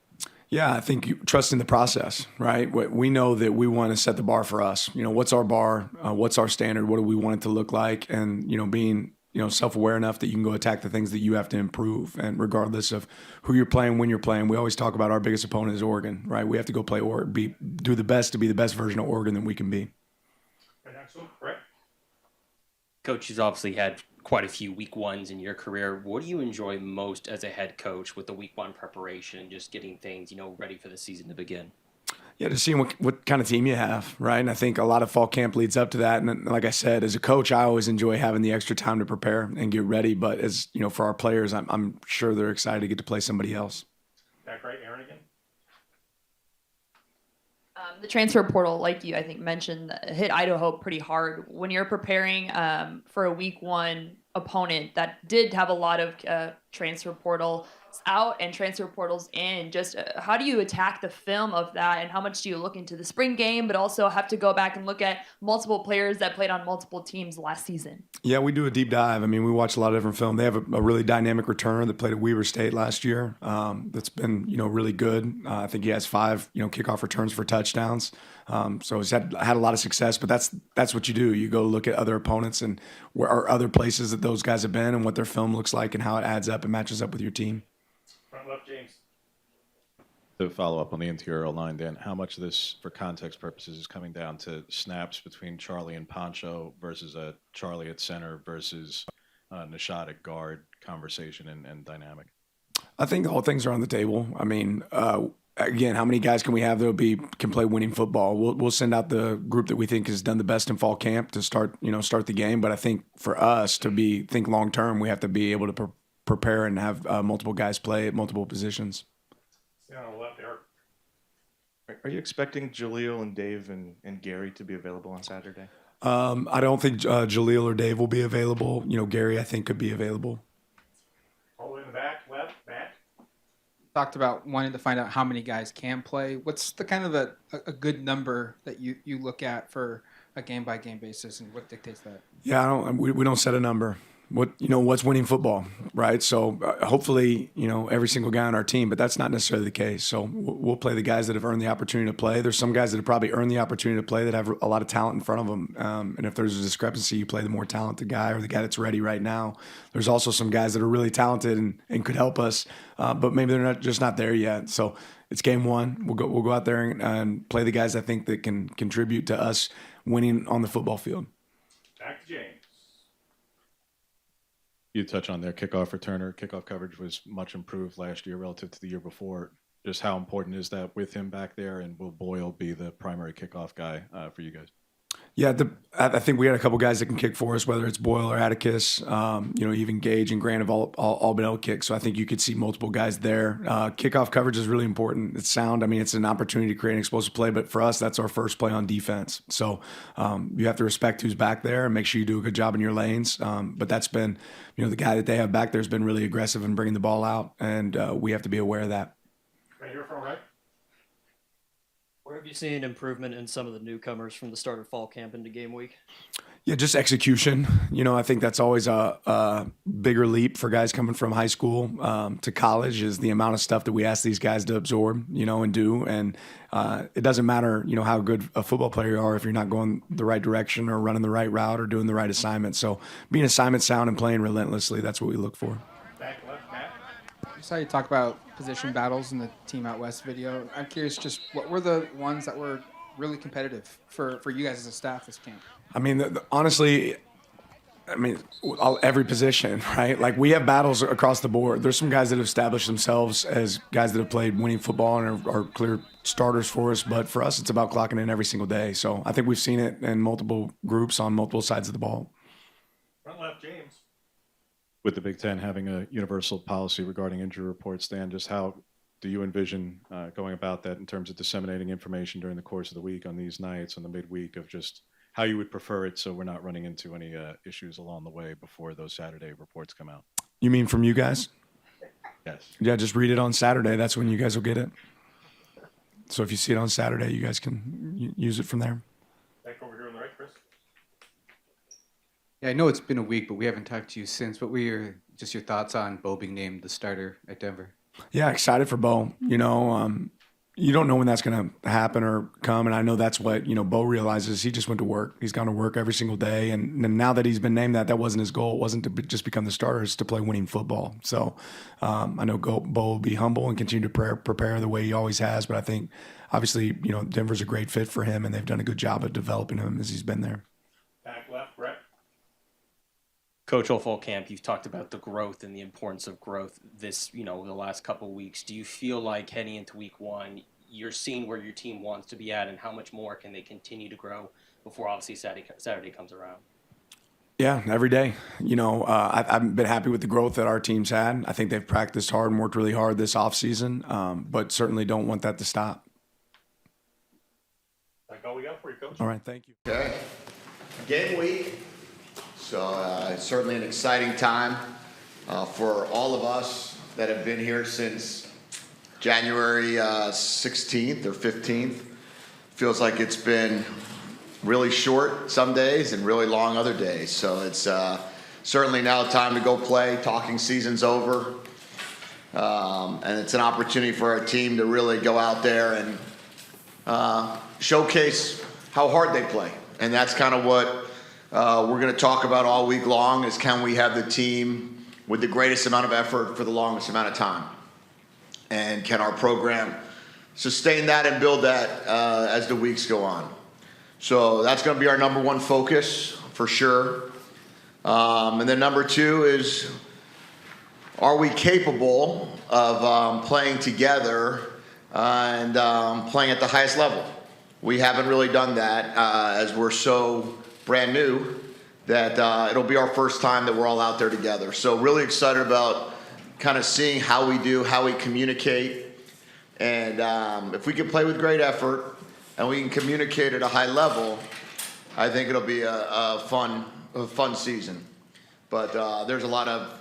Yeah, I think trusting the process, right? We know that we want to set the bar for us. What's our bar? What's our standard? What do we want it to look like? And, being self-aware enough that you can go attack the things that you have to improve. And regardless of who you're playing, when you're playing, we always talk about our biggest opponent is Oregon, right? We have to go play or do the best to be the best version of Oregon that we can be. Coach, you've obviously had quite a few week ones in your career. What do you enjoy most as a head coach with the week one preparation and just getting things, ready for the season to begin? Yeah, just seeing what kind of team you have, right? And I think a lot of fall camp leads up to that. And like I said, as a coach, I always enjoy having the extra time to prepare and get ready. But as for our players, I'm sure they're excited to get to play somebody else. Back right, Aaron again. The transfer portal, like you, I think, mentioned, hit Idaho pretty hard. When you're preparing for a week one opponent that did have a lot of transfer portal out and transfer portals in, just how do you attack the film of that, and how much do you look into the spring game, but also have to go back and look at multiple players that played on multiple teams last season? Yeah, we do a deep dive. I mean, we watch a lot of different film. They have a really dynamic returner that played at Weber State last year. That's been really good. I think he has 5 kickoff returns for touchdowns. So he's had a lot of success. But that's what you do. You go look at other opponents and where are other places that those guys have been and what their film looks like and how it adds up and matches up with your team. Front left, James. To follow up on the interior line, Dan, how much of this, for context purposes, is coming down to snaps between Charlie and Poncho versus a Charlie at center versus Nishad at guard conversation and dynamic? I think all things are on the table. I mean, again, how many guys can we have that can play winning football? We'll send out the group that we think has done the best in fall camp to start the game. But I think for us to think long term, we have to be able to prepare and have multiple guys play at multiple positions. Yeah, on the left, Eric. Are you expecting Jaleel and Dave and Gary to be available on Saturday? I don't think Jaleel or Dave will be available. Gary, I think, could be available. All the way in the back, left, Matt. Talked about wanting to find out how many guys can play. What's the kind of a good number that you look at for a game-by-game basis, and what dictates that? Yeah, we don't set a number. What's winning football, right? So hopefully, every single guy on our team, but that's not necessarily the case. So we'll play the guys that have earned the opportunity to play. There's some guys that have probably earned the opportunity to play that have a lot of talent in front of them. And if there's a discrepancy, you play the more talented guy or the guy that's ready right now. There's also some guys that are really talented and could help us, but maybe they're just not there yet. So it's game one. We'll go out there and play the guys I think that can contribute to us winning on the football field. Back to James. You touch on their kickoff returner. Kickoff coverage was much improved last year relative to the year before. Just how important is that with him back there, and will Boyle be the primary kickoff guy for you guys? Yeah, I think we had a couple guys that can kick for us, whether it's Boyle or Atticus. Even Gage and Grant have all been able to kick. So I think you could see multiple guys there. Kickoff coverage is really important. It's sound. It's an opportunity to create an explosive play, but for us, that's our first play on defense. So you have to respect who's back there and make sure you do a good job in your lanes. But that's been, the guy that they have back there has been really aggressive in bringing the ball out, and we have to be aware of that. Right here from right. Where have you seen improvement in some of the newcomers from the start of fall camp into game week? Yeah, just execution. I think that's always a bigger leap for guys coming from high school to college, is the amount of stuff that we ask these guys to absorb, and do. And it doesn't matter, how good a football player you are if you're not going the right direction or running the right route or doing the right assignment. So being assignment sound and playing relentlessly, that's what we look for. Back left, Matt. I saw you talk about position battles in the Team Out West video. I'm curious, just what were the ones that were really competitive for you guys as a staff this camp? Honestly, every position, right? Like, we have battles across the board. There's some guys that have established themselves as guys that have played winning football and are clear starters for us. But for us, it's about clocking in every single day. So I think we've seen it in multiple groups on multiple sides of the ball. Front left, James. With the Big Ten having a universal policy regarding injury reports, Dan, just how do you envision going about that in terms of disseminating information during the course of the week on these nights, on the midweek, of just how you would prefer it so we're not running into any issues along the way before those Saturday reports come out? You mean from you guys? Yes. Yeah, just read it on Saturday. That's when you guys will get it. So if you see it on Saturday, you guys can use it from there. Back over here on the right, Chris. Yeah, I know it's been a week, but we haven't talked to you since. What were your thoughts on Bo being named the starter at Denver? Yeah, excited for Bo. You don't know when that's going to happen or come, and I know that's what Bo realizes. He just went to work. He's gone to work every single day, and now that he's been named that wasn't his goal. It wasn't to just become the starter. It's to play winning football. So I know Bo will be humble and continue to prepare the way he always has. But I think obviously Denver's a great fit for him, and they've done a good job of developing him as he's been there. Back left, Brett. Coach, all fall camp, you've talked about the growth and the importance of growth this, the last couple of weeks. Do you feel like heading into week one, you're seeing where your team wants to be at, and how much more can they continue to grow before obviously Saturday comes around? Yeah, every day. I've been happy with the growth that our team's had. I think they've practiced hard and worked really hard this offseason, but certainly don't want that to stop. That's all we got for you, Coach. All right, thank you. Okay. Game week. So certainly an exciting time for all of us that have been here since January 16th or 15th. Feels like it's been really short some days and really long other days. So it's certainly now time to go play. Talking season's over. And it's an opportunity for our team to really go out there and showcase how hard they play. And that's kind of what we're going to talk about all week long, is can we have the team with the greatest amount of effort for the longest amount of time? And can our program sustain that and build that as the weeks go on? So that's going to be our number one focus for sure. And then number two is, are we capable of playing together and playing at the highest level? We haven't really done that as we're so brand new that it'll be our first time that we're all out there together. So really excited about kind of seeing how we do, how we communicate. And if we can play with great effort and we can communicate at a high level, I think it'll be a fun season. But there's a lot of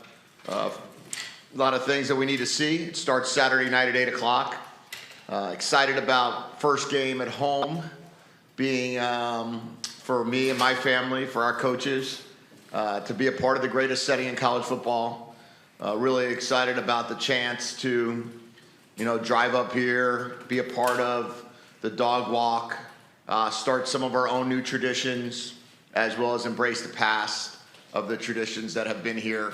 things that we need to see. It starts Saturday night at 8 o'clock. Excited about first game at home being for me and my family, for our coaches, to be a part of the greatest setting in college football. Really excited about the chance to, drive up here, be a part of the dog walk, start some of our own new traditions, as well as embrace the past of the traditions that have been here,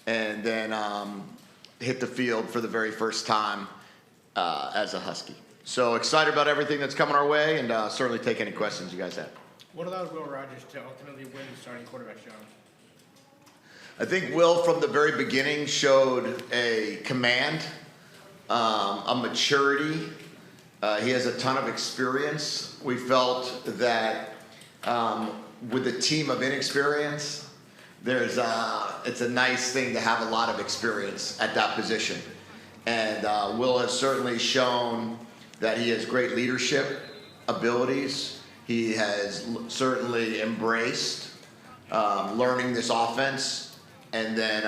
and then hit the field for the very first time as a Husky. So excited about everything that's coming our way, and certainly take any questions you guys have. What allowed Will Rogers to ultimately win the starting quarterback job? I think Will, from the very beginning, showed a command, a maturity. He has a ton of experience. We felt that with a team of inexperience, it's a nice thing to have a lot of experience at that position. And Will has certainly shown that he has great leadership abilities. He has certainly embraced learning this offense, and then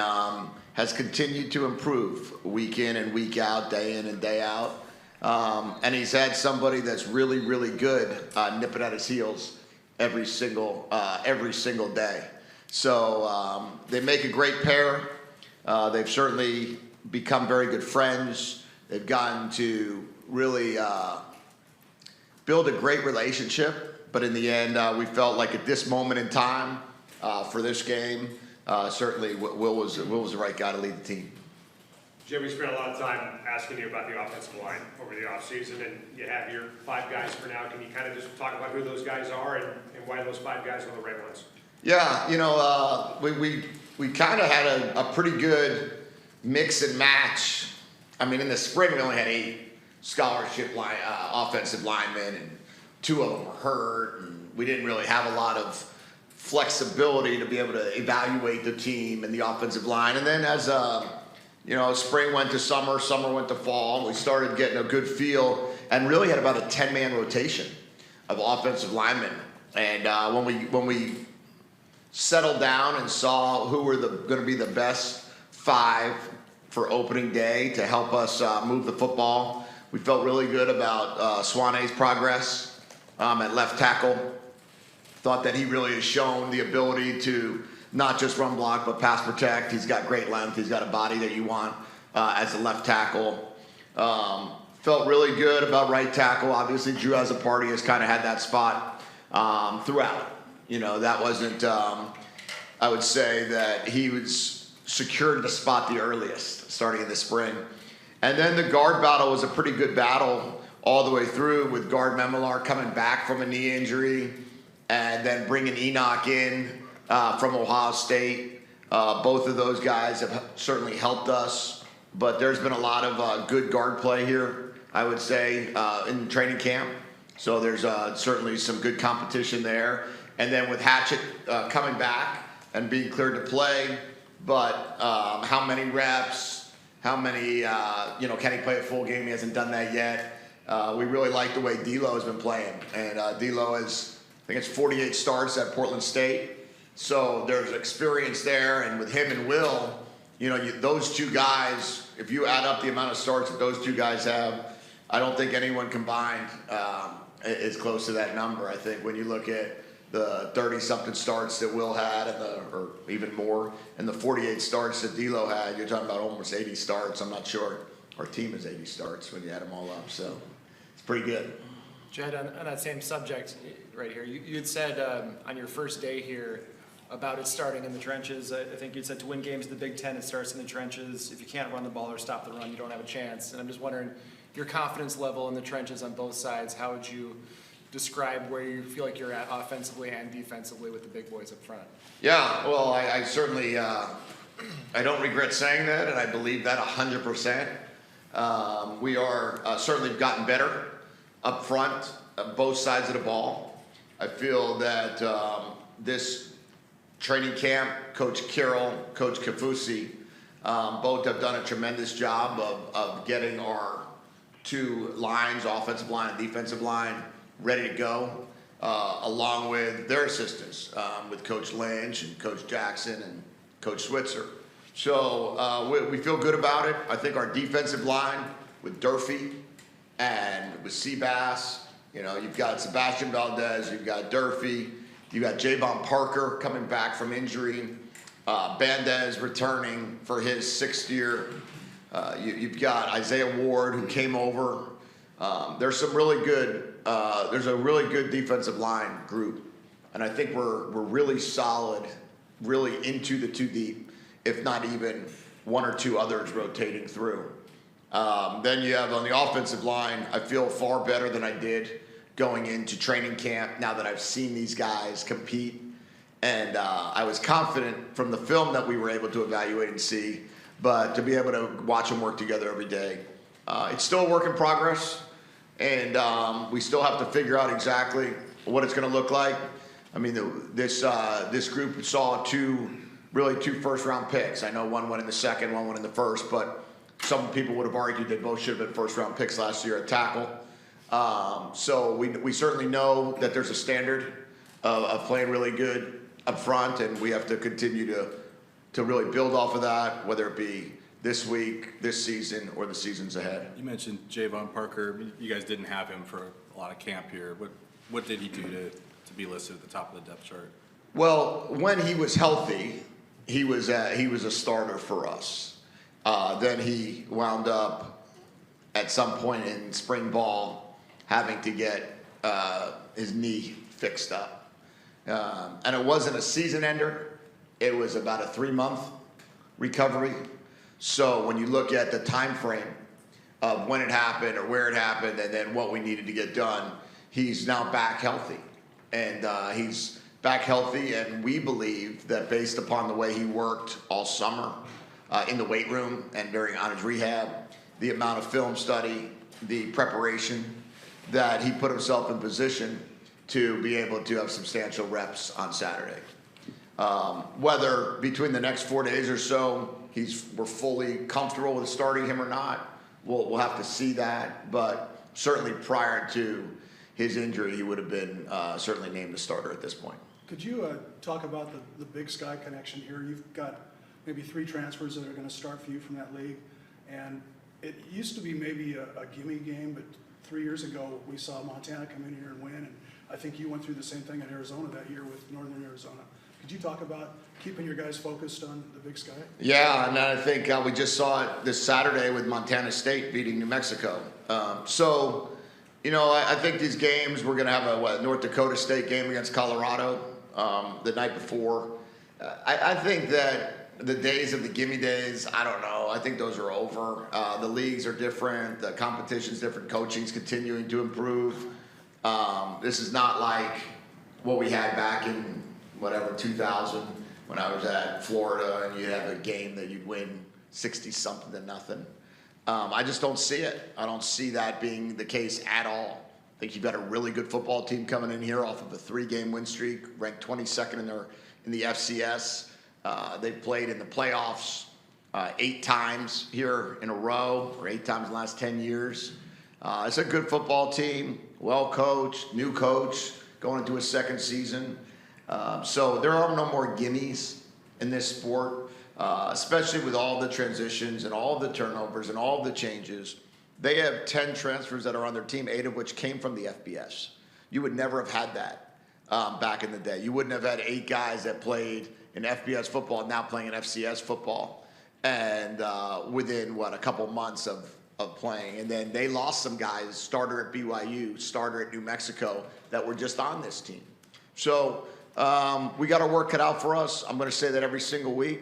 has continued to improve week in and week out, day in and day out. And he's had somebody that's really, really good nipping at his heels every single day. So they make a great pair. They've certainly become very good friends. They've gotten to really build a great relationship. But in the end, we felt like at this moment in time for this game, certainly Will was the right guy to lead the team. Jim, we spent a lot of time asking you about the offensive line over the offseason, and you have your 5 guys for now. Can you kind of just talk about who those guys are and why those 5 guys are the right ones? Yeah, we kind of had a pretty good mix and match. I mean, in the spring, we only had 8 scholarship offensive linemen, and 2 of them were hurt, and we didn't really have a lot of flexibility to be able to evaluate the team and the offensive line. And then as spring went to summer, summer went to fall, we started getting a good feel and really had about a 10-man rotation of offensive linemen. And when we settled down and saw who were going to be the best 5 for opening day to help us move the football, we felt really good about Swane's progress at left tackle. Thought that he really has shown the ability to not just run block, but pass protect. He's got great length. He's got a body that you want as a left tackle. Felt really good about right tackle. Obviously, Drew as a party has kind of had that spot throughout. That wasn't, I would say that he was secured the spot the earliest, starting in the spring. And then the guard battle was a pretty good battle all the way through, with guard Memelar coming back from a knee injury and then bringing Enoch in from Ohio State. Both of those guys have certainly helped us, but there's been a lot of good guard play here, I would say, in training camp. So there's certainly some good competition there. And then with Hatchett coming back and being cleared to play, but how many reps, how many, can he play a full game? He hasn't done that yet. We really like the way D'Lo has been playing. And D'Lo is, I think it's 48 starts at Portland State. So there's experience there, and with him and Will, those 2 guys, if you add up the amount of starts that those 2 guys have, I don't think anyone combined is close to that number. I think when you look at the 30-something starts that Will had, or even more, and the 48 starts that D'Lo had, you're talking about almost 80 starts. I'm not sure our team is 80 starts when you add them all up, so it's pretty good. Jedd, on that same subject right here, you had said on your first day here about it starting in the trenches. I think you said to win games in the Big Ten, it starts in the trenches. If you can't run the ball or stop the run, you don't have a chance. And I'm just wondering, your confidence level in the trenches on both sides, how would you describe where you feel like you're at offensively and defensively with the big boys up front? Yeah, well, I certainly, I don't regret saying that, and I believe that 100%. We are certainly gotten better up front, both sides of the ball. I feel that this training camp, Coach Carroll, Coach Kafusi, Both have done a tremendous job of getting our two lines, offensive line and defensive line, ready to go, along with their assistants, with Coach Lynch and Coach Jackson and Coach Switzer. So we feel good about it. I think our defensive line with Durfee and with Seabass, you know, you've got Sebastian Valdez, you've got Durfee, you've got Javon Parker coming back from injury, Bandez returning for his 6th year. You've got Isaiah Ward who came over. There's some really good. There's a really good defensive line group, and I think we're really solid, really into the 2 deep, if not even 1 or 2 others rotating through. Then you have on the offensive line, I feel far better than I did going into training camp now that I've seen these guys compete. And I was confident from the film that we were able to evaluate and see, but to be able to watch them work together every day. It's still a work in progress, and we still have to figure out exactly what it's going to look like. I mean, this group saw 2 first-round picks. I know one went in the second, one went in the first, but some people would have argued they both should have been first-round picks last year at tackle. So we certainly know that there's a standard of playing really good up front, and we have to continue to really build off of that, whether it be this week, this season, or the seasons ahead. You mentioned Javon Parker. You guys didn't have him for a lot of camp here. What did he do to be listed at the top of the depth chart? Well, when he was healthy, he was a starter for us. Then he wound up at some point in spring ball having to get his knee fixed up. And it wasn't a season ender. It was about a 3-month recovery. So when you look at the time frame of when it happened or where it happened and then what we needed to get done, he's now back healthy. And he's back healthy, and we believe that based upon the way he worked all summer in the weight room and on his rehab, the amount of film study, the preparation, that he put himself in position to be able to have substantial reps on Saturday. Whether between the next 4 days or so we're fully comfortable with starting him or not, we'll have to see that. But certainly prior to his injury, he would have been certainly named the starter at this point. Could you talk about the Big Sky connection here? You've got maybe 3 transfers that are going to start for you from that league, and it used to be maybe a gimme game, but 3 years ago we saw Montana come in here and win, and I think you went through the same thing in Arizona that year with Northern Arizona. Could you talk about keeping your guys focused on the Big Sky? Yeah, and I think we just saw it this Saturday with Montana State beating New Mexico. So, you know, I think these games, we're going to have a North Dakota State game against Colorado the night before. I think that the days of the gimme days, I don't know. I think those are over. The leagues are different. The competition's different. Coaching's continuing to improve. This is not like what we had back in, 2000 when I was at Florida and you'd have a game that you'd win 60-something to nothing. I just don't see it. I don't see that being the case at all. I think you've got a really good football team coming in here off of a 3-game win streak, ranked 22nd in the FCS. They've played in the playoffs 8 times here in a row, or 8 times in the last 10 years. It's a good football team, well coached, new coach, going into his 2nd season. So there are no more gimmies in this sport, especially with all the transitions and all the turnovers and all the changes. They have 10 transfers that are on their team, 8 of which came from the FBS. You would never have had that back in the day. You wouldn't have had 8 guys that played in FBS football now playing in FCS football, and within a couple months of playing. And then they lost some guys, starter at BYU, starter at New Mexico, that were just on this team. So we got our work cut out for us. I'm going to say that every single week.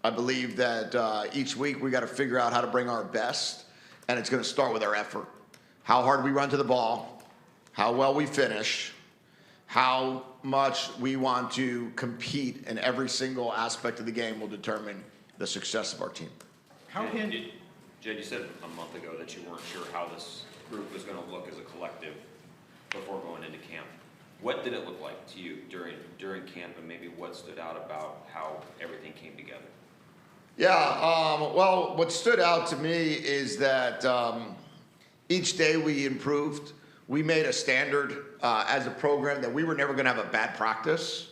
I believe that each week we got to figure out how to bring our best, and it's going to start with our effort. How hard we run to the ball, how well we finish, how much we want to compete in every single aspect of the game will determine the success of our team. Jedd, you said a month ago that you weren't sure how this group was going to look as a collective before going into camp. What did it look like to you during camp, and maybe what stood out about how everything came together? Yeah, well, what stood out to me is that each day we improved. We made a standard as a program that we were never going to have a bad practice.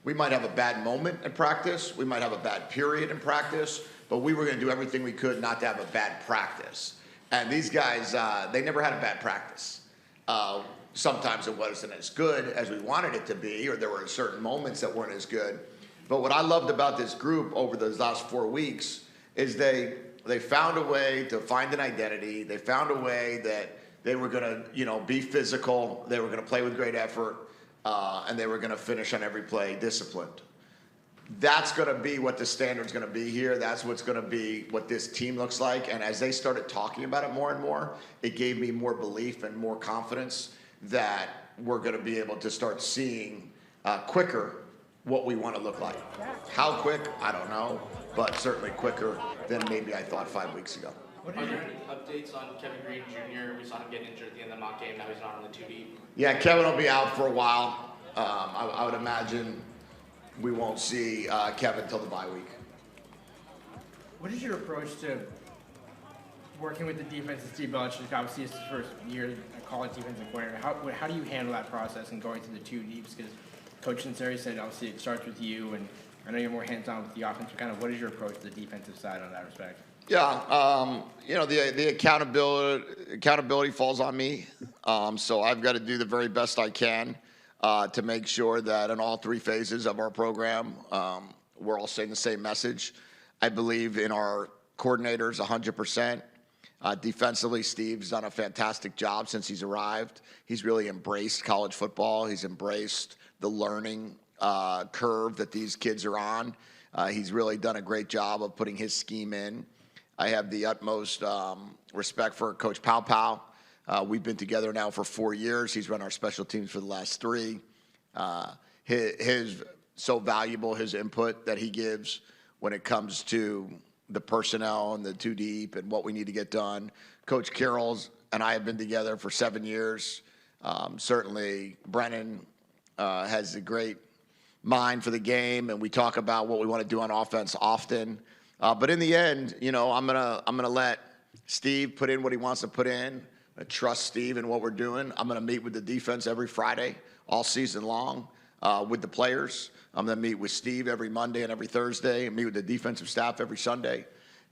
We might have a bad moment in practice. We might have a bad period in practice, but we were going to do everything we could not to have a bad practice. And these guys, they never had a bad practice. Sometimes it wasn't as good as we wanted it to be, or there were certain moments that weren't as good. But what I loved about this group over those last 4 weeks is they found a way to find an identity. They found a way that they were going to, be physical. They were going to play with great effort, and they were going to finish on every play disciplined. That's going to be what the standard's going to be here. That's what's going to be what this team looks like. And as they started talking about it more and more, it gave me more belief and more confidence that we're going to be able to start seeing quicker what we want to look like. How quick, I don't know, but certainly quicker than maybe I thought 5 weeks ago. What are your updates on Kevin Green Jr.? We saw him get injured at the end of the mock game. Now he's not on the 2 deep. Yeah, Kevin will be out for a while. I would imagine we won't see Kevin till the bye week. What is your approach to working with the defense and Steve Belichick? Obviously, it's his first year at college defensive coordinator. How do you handle that process and going to the 2 deeps? Because Coach Sinceri said obviously it starts with you, and I know you're more hands-on with the offense. But kind of what is your approach to the defensive side on that respect? Yeah, the accountability falls on me. So I've got to do the very best I can to make sure that in all 3 phases of our program, we're all saying the same message. I believe in our coordinators 100%. Defensively, Steve's done a fantastic job since he's arrived. He's really embraced college football. He's embraced the learning curve that these kids are on. He's really done a great job of putting his scheme in. I have the utmost respect for Coach Pow Pow. We've been together now for 4 years. He's run our special teams for the last 3. His so valuable, his input that he gives when it comes to the personnel and the 2 deep and what we need to get done. Coach Carroll's and I have been together for 7 years. Certainly, Brennan has a great mind for the game, and we talk about what we want to do on offense often. But in the end, I'm gonna let Steve put in what he wants to put in. I trust Steve in what we're doing. I'm gonna meet with the defense every Friday, all season long, with the players. I'm gonna meet with Steve every Monday and every Thursday, and meet with the defensive staff every Sunday.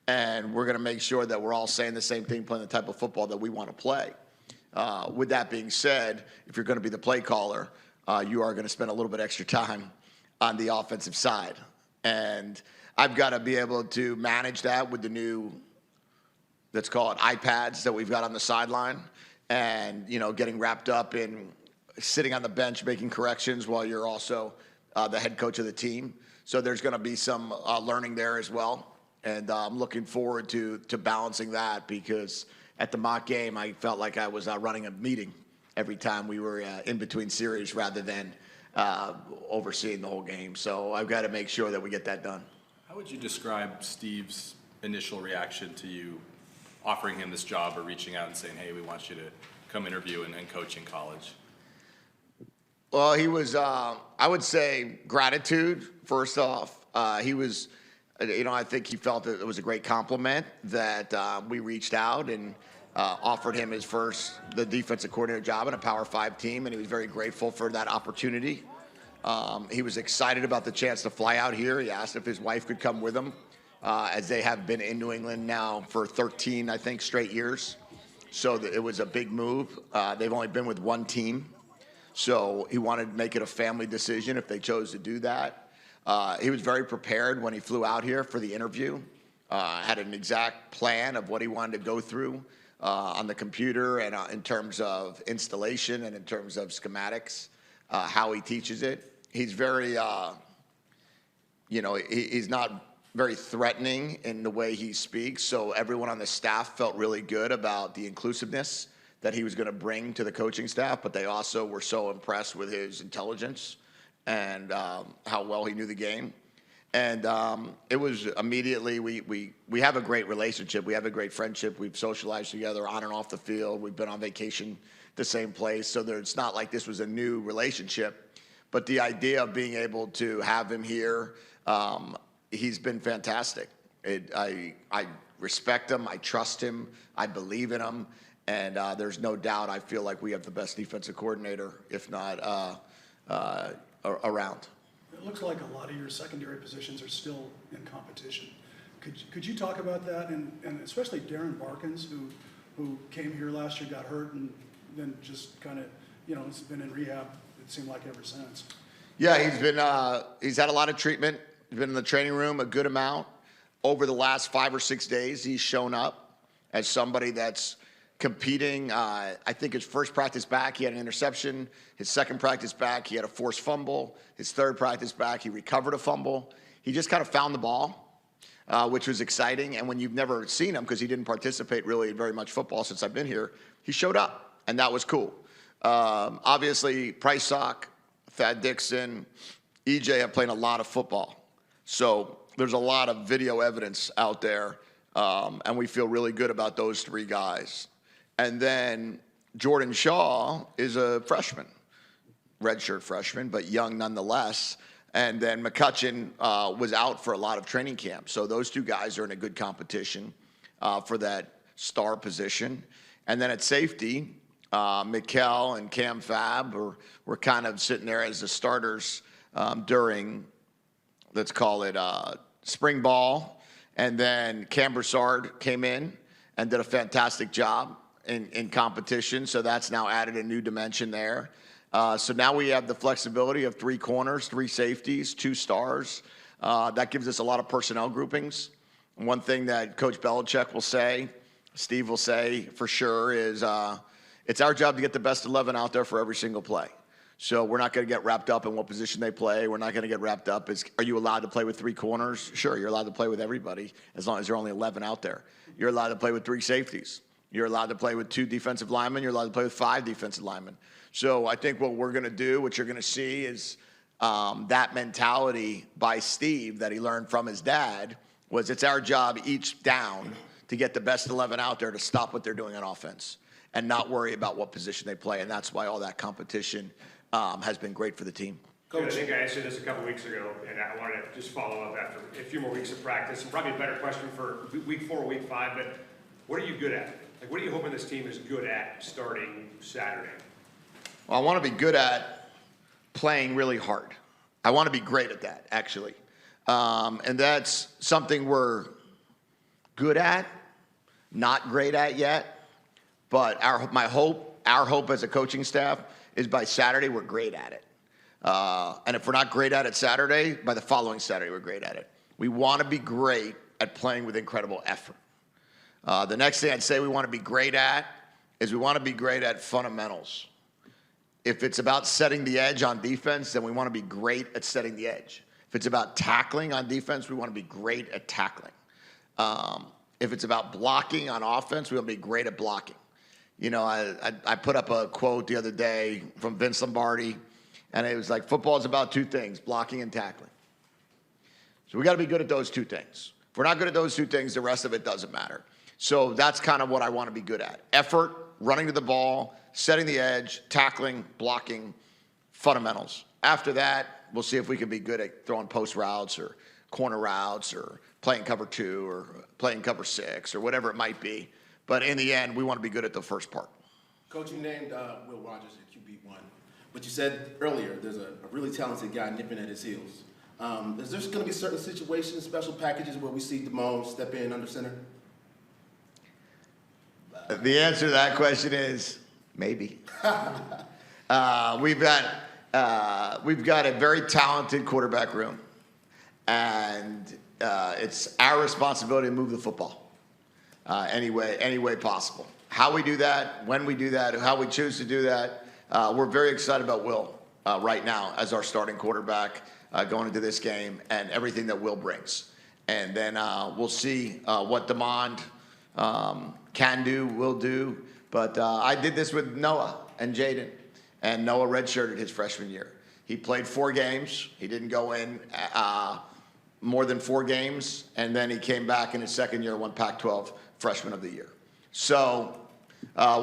And we're gonna make sure that we're all saying the same thing, playing the type of football that we want to play. With that being said, if you're gonna be the play caller, you are gonna spend a little bit extra time on the offensive side. And I've got to be able to manage that with the new, let's call it iPads that we've got on the sideline, and getting wrapped up in sitting on the bench making corrections while you're also the head coach of the team. So there's going to be some learning there as well, and I'm looking forward to balancing that, because at the mock game I felt like I was running a meeting every time we were in between series rather than overseeing the whole game. So I've got to make sure that we get that done. How would you describe Steve's initial reaction to you offering him this job or reaching out and saying, hey, we want you to come interview and coach in college? Well, he was, I would say, gratitude, first off. He was, I think he felt that it was a great compliment that we reached out and offered him the defensive coordinator job in a Power 5 team, and he was very grateful for that opportunity. He was excited about the chance to fly out here. He asked if his wife could come with him, as they have been in New England now for 13, I think, straight years. So it was a big move. They've only been with 1 team. So he wanted to make it a family decision if they chose to do that. He was very prepared when he flew out here for the interview. Had an exact plan of what he wanted to go through on the computer, and in terms of installation and in terms of schematics, how he teaches it. He's very, he's not very threatening in the way he speaks. So everyone on the staff felt really good about the inclusiveness that he was going to bring to the coaching staff, but they also were so impressed with his intelligence and how well he knew the game. And it was immediately, we have a great relationship. We have a great friendship. We've socialized together on and off the field. We've been on vacation the same place. So it's not like this was a new relationship. But the idea of being able to have him here, he's been fantastic. I respect him. I trust him. I believe in him. And there's no doubt I feel like we have the best defensive coordinator, if not around. It looks like a lot of your secondary positions are still in competition. Could you talk about that, and especially Darren Barkins, who came here last year, got hurt, and then just kind of, has been in rehab, it seemed like, ever since. Yeah, he's had a lot of treatment. He's been in the training room a good amount. Over the last 5 or 6 days, he's shown up as somebody that's competing. I think his first practice back, he had an interception. His second practice back, he had a forced fumble. His third practice back, he recovered a fumble. He just kind of found the ball, which was exciting. And when you've never seen him, because he didn't participate really in very much football since I've been here, he showed up, and that was cool. Obviously, Price Sock, Thad Dixon, EJ have played a lot of football. So there's a lot of video evidence out there, and we feel really good about those 3 guys. And then Jordan Shaw is a freshman, redshirt freshman, but young nonetheless. And then McCutcheon was out for a lot of training camp. So those 2 guys are in a good competition for that star position. And then at safety, Mikkel and Cam Fab were kind of sitting there as the starters during, let's call it, spring ball. And then Cam Broussard came in and did a fantastic job in competition. So that's now added a new dimension there. So now we have the flexibility of 3 corners, 3 safeties, 2 stars. That gives us a lot of personnel groupings. And one thing that Coach Belichick will say, Steve will say for sure, is it's our job to get the best 11 out there for every single play. So we're not going to get wrapped up in what position they play. We're not going to get wrapped up as, are you allowed to play with 3 corners? Sure, you're allowed to play with everybody as long as there are only 11 out there. You're allowed to play with 3 safeties. You're allowed to play with 2 defensive linemen. You're allowed to play with 5 defensive linemen. So I think what we're going to do, what you're going to see is that mentality by Steve that he learned from his dad was it's our job each down to get the best 11 out there to stop what they're doing on offense and not worry about what position they play. And that's why all that competition has been great for the team. Coach, I think I answered this a couple weeks ago, and I wanted to just follow up after a few more weeks of practice, and probably a better question for week 4, week 5, but what are you good at? Like, what are you hoping this team is good at starting Saturday? Well, I want to be good at playing really hard. I want to be great at that, actually. And that's something we're good at, not great at yet. But our hope as a coaching staff is by Saturday we're great at it. And if we're not great at it Saturday, by the following Saturday we're great at it. We want to be great at playing with incredible effort. The next thing I'd say we want to be great at is we want to be great at fundamentals. If it's about setting the edge on defense, then we want to be great at setting the edge. If it's about tackling on defense, we want to be great at tackling. If it's about blocking on offense, we want to be great at blocking. You know, I put up a quote the other day from Vince Lombardi, and it was like, football is about 2 things, blocking and tackling. So we got to be good at those 2 things. If we're not good at those 2 things, the rest of it doesn't matter. So that's kind of what I want to be good at. Effort, running to the ball, setting the edge, tackling, blocking, fundamentals. After that, we'll see if we can be good at throwing post routes or corner routes or playing cover 2 or playing cover 6 or whatever it might be. But in the end, we want to be good at the first part. Coach, you named Will Rogers at QB1, but you said earlier there's a really talented guy nipping at his heels. Is there going to be certain situations, special packages where we see Damone step in under center? The answer to that question is maybe. We've got a very talented quarterback room, and it's our responsibility to move the football any way possible. How we do that, when we do that, how we choose to do that, we're very excited about Will right now as our starting quarterback going into this game and everything that Will brings. And then we'll see what Demond can do, will do. But I did this with Noah and Jaden, and Noah redshirted his freshman year. He played 4 games. He didn't go in more than 4 games, and then he came back in his second year, won Pac-12 Freshman of the Year. So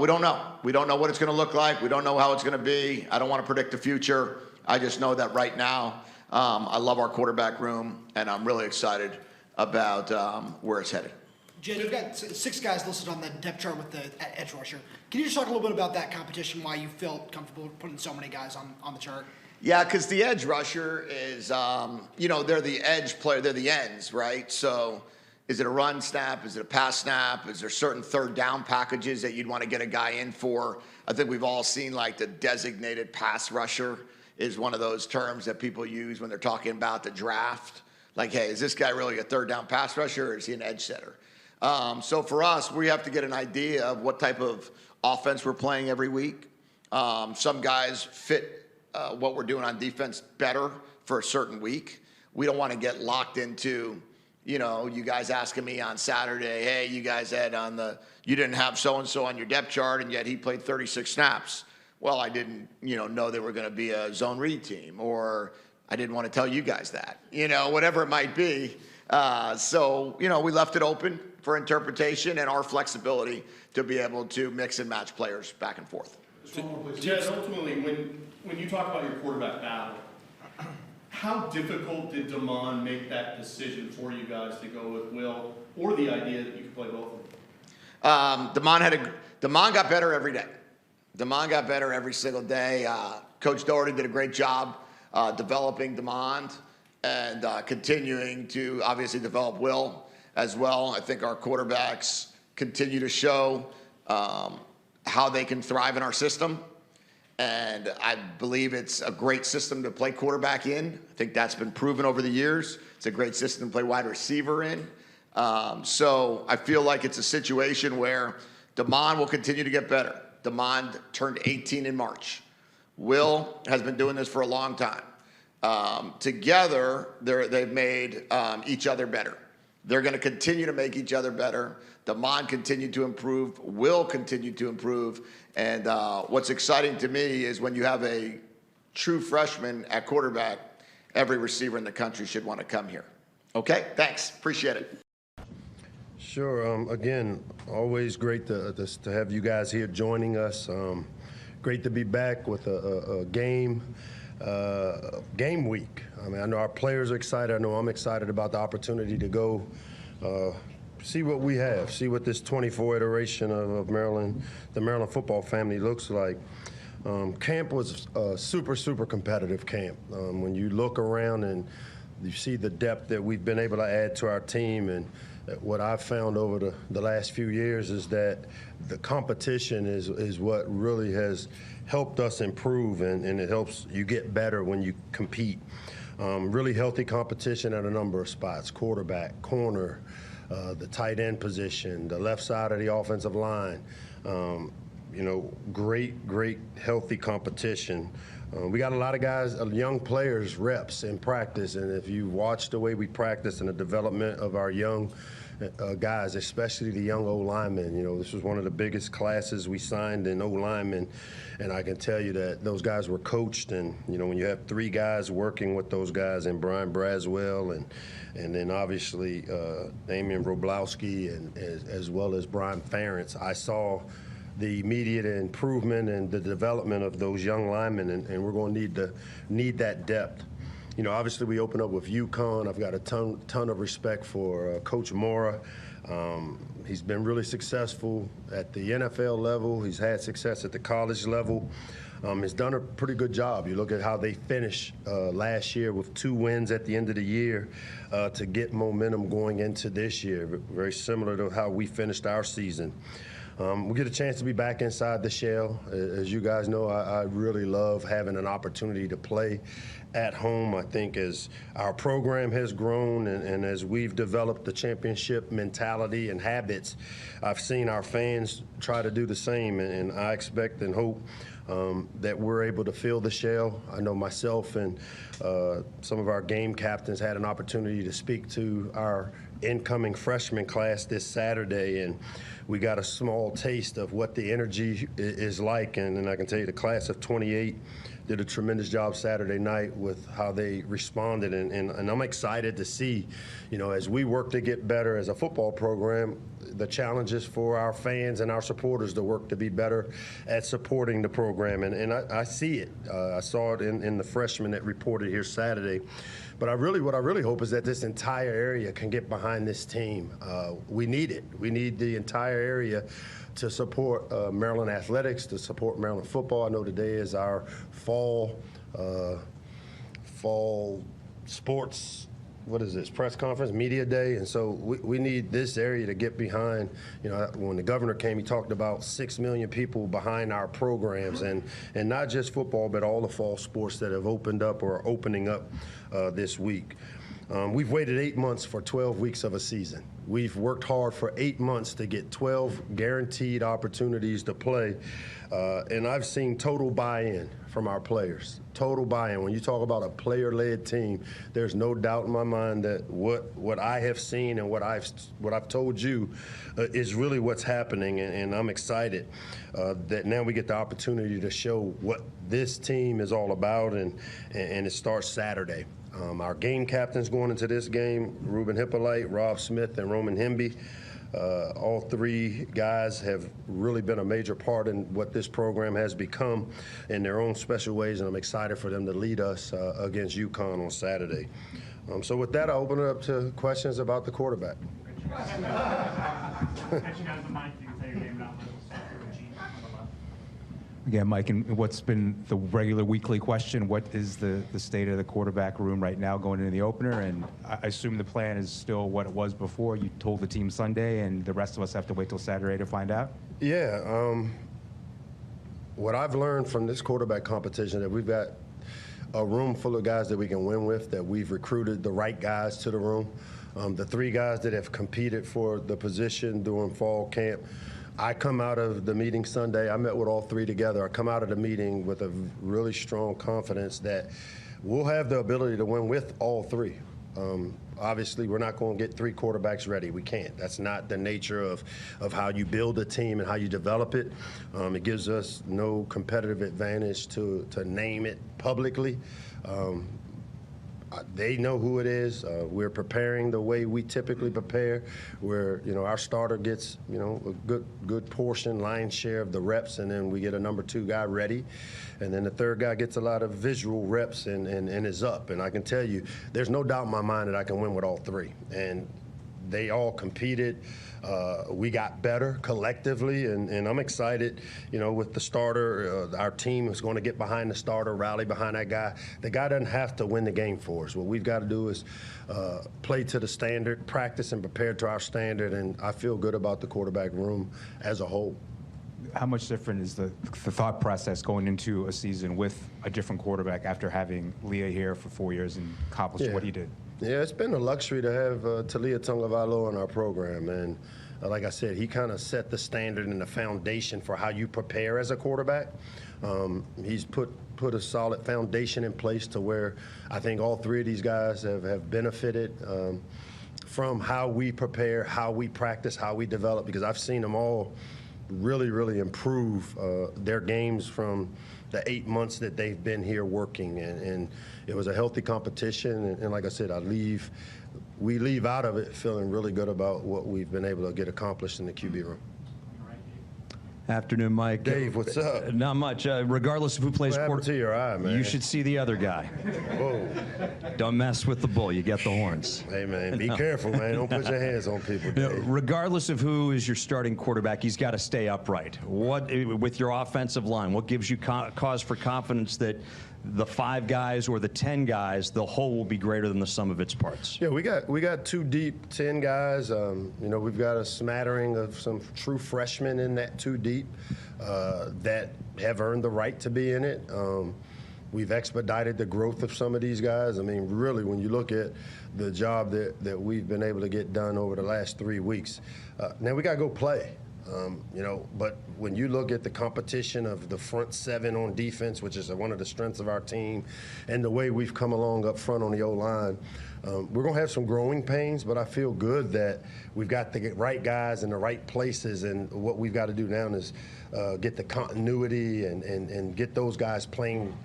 we don't know. We don't know what it's going to look like. We don't know how it's going to be. I don't want to predict the future. I just know that right now I love our quarterback room, and I'm really excited about where it's headed. Jedd, you've got 6 guys listed on the depth chart with the edge rusher. Can you just talk a little bit about that competition, why you felt comfortable putting so many guys on the chart? Yeah, because the edge rusher is, they're the edge player, they're the ends, right? So is it a run snap? Is it a pass snap? Is there certain third down packages that you'd want to get a guy in for? I think we've all seen like the designated pass rusher is one of those terms that people use when they're talking about the draft. Like, hey, is this guy really a third down pass rusher or is he an edge setter? So for us, we have to get an idea of what type of offense we're playing every week. Some guys fit what we're doing on defense better for a certain week. We don't want to get locked into, you guys asking me on Saturday, hey, you guys you didn't have so-and-so on your depth chart and yet he played 36 snaps. Well, I didn't, know they were going to be a zone read team, or I didn't want to tell you guys that, whatever it might be. So, we left it open for interpretation and our flexibility to be able to mix and match players back and forth. Jedd, ultimately, when you talk about your quarterback battle, how difficult did DeMond make that decision for you guys to go with Will, or the idea that you could play both of them? DeMond got better every day. DeMond got better every single day. Coach Doherty did a great job developing DeMond and continuing to obviously develop Will as well. I think our quarterbacks continue to show how they can thrive in our system. And I believe it's a great system to play quarterback in. I think that's been proven over the years. It's a great system to play wide receiver in. So I feel like it's a situation where DeMond will continue to get better. DeMond turned 18 in March. Will has been doing this for a long time. Together, they've made each other better. They're going to continue to make each other better. DeMond continued to improve. Will continue to improve. And what's exciting to me is when you have a true freshman at quarterback, every receiver in the country should want to come here. Okay, thanks. Appreciate it. Sure. Again, always great to have you guys here joining us. Great to be back with a game week. I mean, I know our players are excited. I know I'm excited about the opportunity to go see what we have, see what this 24 iteration of Maryland, the Maryland football family looks like. Camp was a super competitive camp. When you look around and you see the depth that we've been able to add to our team, and what I've found over the last few years is that the competition is what really has helped us improve, and it helps you get better when you compete. Really healthy competition at a number of spots: quarterback, corner, the tight end position, the left side of the offensive line. Great healthy competition. We got a lot of guys, young players, reps in practice, and if you watch the way we practice and the development of our young guys, especially the young O-linemen, this was one of the biggest classes we signed in O-linemen, and I can tell you that those guys were coached, and when you have 3 guys working with those guys, and Brian Braswell, and then obviously Damian Roblowski, and as well as Brian Ferentz, I saw the immediate improvement and the development of those young linemen, and we're going to need that depth. Obviously we open up with UConn. I've got a ton of respect for Coach Mora. He's been really successful at the NFL level. He's had success at the college level. He's done a pretty good job. You look at how they finished last year with 2 wins at the end of the year to get momentum going into this year, very similar to how we finished our season. We get a chance to be back inside the shell. As you guys know, I really love having an opportunity to play at home. I think as our program has grown and as we've developed the championship mentality and habits, I've seen our fans try to do the same, and I expect and hope that we're able to fill the shell. I know myself and some of our game captains had an opportunity to speak to our incoming freshman class this Saturday, and we got a small taste of what the energy is like, and I can tell you the class of 28 did a tremendous job Saturday night with how they responded, and I'm excited to see, you know, as we work to get better as a football program, the challenges for our fans and our supporters to work to be better at supporting the program, and I see it. I saw it in the freshmen that reported here Saturday. But what I really hope is that this entire area can get behind this team. We need it. We need the entire area to support Maryland athletics, to support Maryland football. I know today is our fall sports, what is this, press conference, media day, and so we need this area to get behind. You know, when the governor came, he talked about 6 million people behind our programs, and not just football, but all the fall sports that have opened up or are opening up this week. We've waited 8 months for 12 weeks of a season. We've worked hard for 8 months to get 12 guaranteed opportunities to play, and I've seen total buy-in from our players. Total buy-in. When you talk about a player-led team, there's no doubt in my mind that what I have seen and what I've told you is really what's happening, and I'm excited that now we get the opportunity to show what this team is all about, and it starts Saturday. Our game captains going into this game, Ruben Hippolyte, Rob Smith, and Roman Hemby. All three guys have really been a major part in what this program has become in their own special ways, and I'm excited for them to lead us against UConn on Saturday. So with that, I'll open it up to questions about the quarterback. Again, Mike, and what's been the regular weekly question, what is the state of the quarterback room right now going into the opener? And I assume the plan is still what it was before. You told the team Sunday, and the rest of us have to wait till Saturday to find out? Yeah. What I've learned from this quarterback competition, that we've got a room full of guys that we can win with, that we've recruited the right guys to the room. The 3 guys that have competed for the position during fall camp, I come out of the meeting Sunday, I met with all 3 together. I come out of the meeting with a really strong confidence that we'll have the ability to win with all 3. Obviously, we're not going to get 3 quarterbacks ready. We can't. That's not the nature of how you build a team and how you develop it. It gives us no competitive advantage to name it publicly. They know who it is. We're preparing the way we typically prepare, where, you know, our starter gets, you know, a good portion, lion's share of the reps, and then we get a number 2 guy ready, and then the 3rd guy gets a lot of visual reps and is up. And I can tell you, there's no doubt in my mind that I can win with all 3. And they all competed. We got better collectively, and I'm excited, you know, with the starter. Our team is going to get behind the starter, rally behind that guy. The guy doesn't have to win the game for us. What we've got to do is play to the standard, practice and prepare to our standard, and I feel good about the quarterback room as a whole. How much different is the thought process going into a season with a different quarterback after having Leah here for 4 years and accomplished what he did? Yeah, it's been a luxury to have Talia Tungavalo in our program, and like I said, he kind of set the standard and the foundation for how you prepare as a quarterback. He's put a solid foundation in place to where I think all 3 of these guys have benefited from how we prepare, how we practice, how we develop, because I've seen them all really, really improve their games from the 8 months that they've been here working, and it was a healthy competition, and like I said, we leave out of it feeling really good about what we've been able to get accomplished in the QB room. Afternoon, Mike. Dave, what's up? Not much. Regardless of who plays quarterback, to your eye, man? You should see the other guy. Whoa! Don't mess with the bull. You get the horns. Hey, man, be careful, man. Don't put your hands on people. Dave. Regardless of who is your starting quarterback, he's got to stay upright. What with your offensive line? What gives you cause for confidence that the 5 guys or the 10 guys, the whole will be greater than the sum of its parts? Yeah, we got 2 deep 10 guys. You know, we've got a smattering of some true freshmen in that 2 deep that have earned the right to be in it. We've expedited the growth of some of these guys. I mean, really, when you look at the job that we've been able to get done over the last 3 weeks, now we got to go play. You know, but when you look at the competition of the front 7 on defense, which is one of the strengths of our team, and the way we've come along up front on the O-line, We're going to have some growing pains, but I feel good that we've got the right guys in the right places, and what we've got to do now is get the continuity and get those guys playing,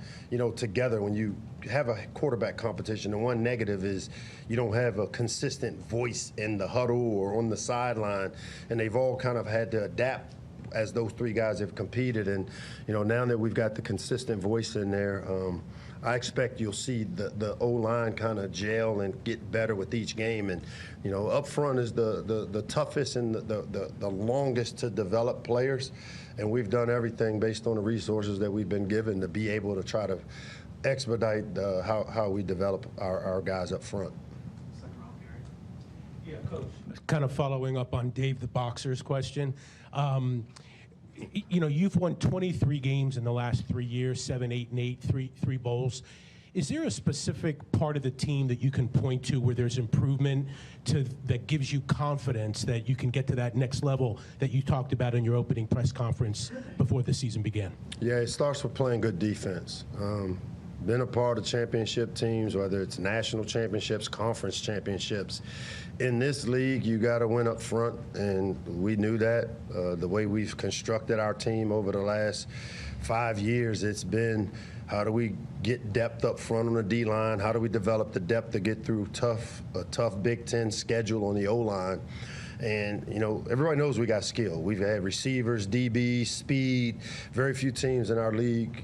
together. When you have a quarterback competition, the one negative is you don't have a consistent voice in the huddle or on the sideline, and they've all kind of had to adapt as those three guys have competed. And, now that we've got the consistent voice in there, I expect you'll see the O-line kind of gel and get better with each game. And, up front is the toughest and the longest to develop players. And we've done everything based on the resources that we've been given to be able to try to expedite how we develop our guys up front. Yeah, Coach. Kind of following up on Dave the Boxer's question. You've won 23 games in the last 3 years, 7, 8, and 8, three bowls. Is there a specific part of the team that you can point to where there's improvement that gives you confidence that you can get to that next level that you talked about in your opening press conference before the season began? Yeah, it starts with playing good defense. Been a part of championship teams, whether it's national championships, conference championships. In this league, you got to win up front, and we knew that. The way we've constructed our team over the last 5 years, it's been how do we get depth up front on the D-line? How do we develop the depth to get through a tough Big Ten schedule on the O-line? And, everybody knows we got skill. We've had receivers, DBs, speed. Very few teams in our league,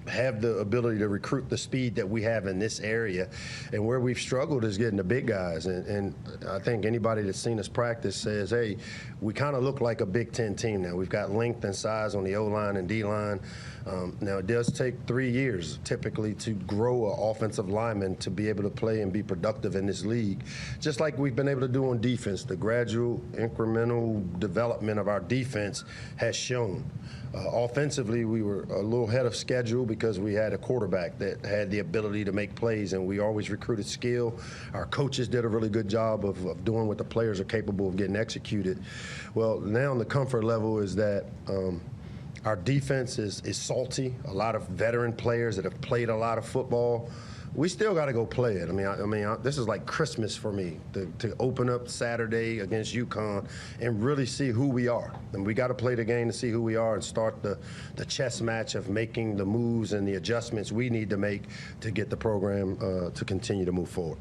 have the ability to recruit the speed that we have in this area. And where we've struggled is getting the big guys. And I think anybody that's seen us practice says, hey, we kind of look like a Big Ten team now. We've got length and size on the O-line and D-line. Now, it does take 3 years typically to grow an offensive lineman to be able to play and be productive in this league. Just like we've been able to do on defense, the gradual, incremental development of our defense has shown. Offensively, we were a little ahead of schedule because we had a quarterback that had the ability to make plays, and we always recruited skill. Our coaches did a really good job of doing what the players are capable of getting executed. Well, now the comfort level is that our defense is salty. A lot of veteran players that have played a lot of football. We still got to go play it. I mean, this is like Christmas for me to open up Saturday against UConn and really see who we are. And we got to play the game to see who we are and start the chess match of making the moves and the adjustments we need to make to get the program to continue to move forward.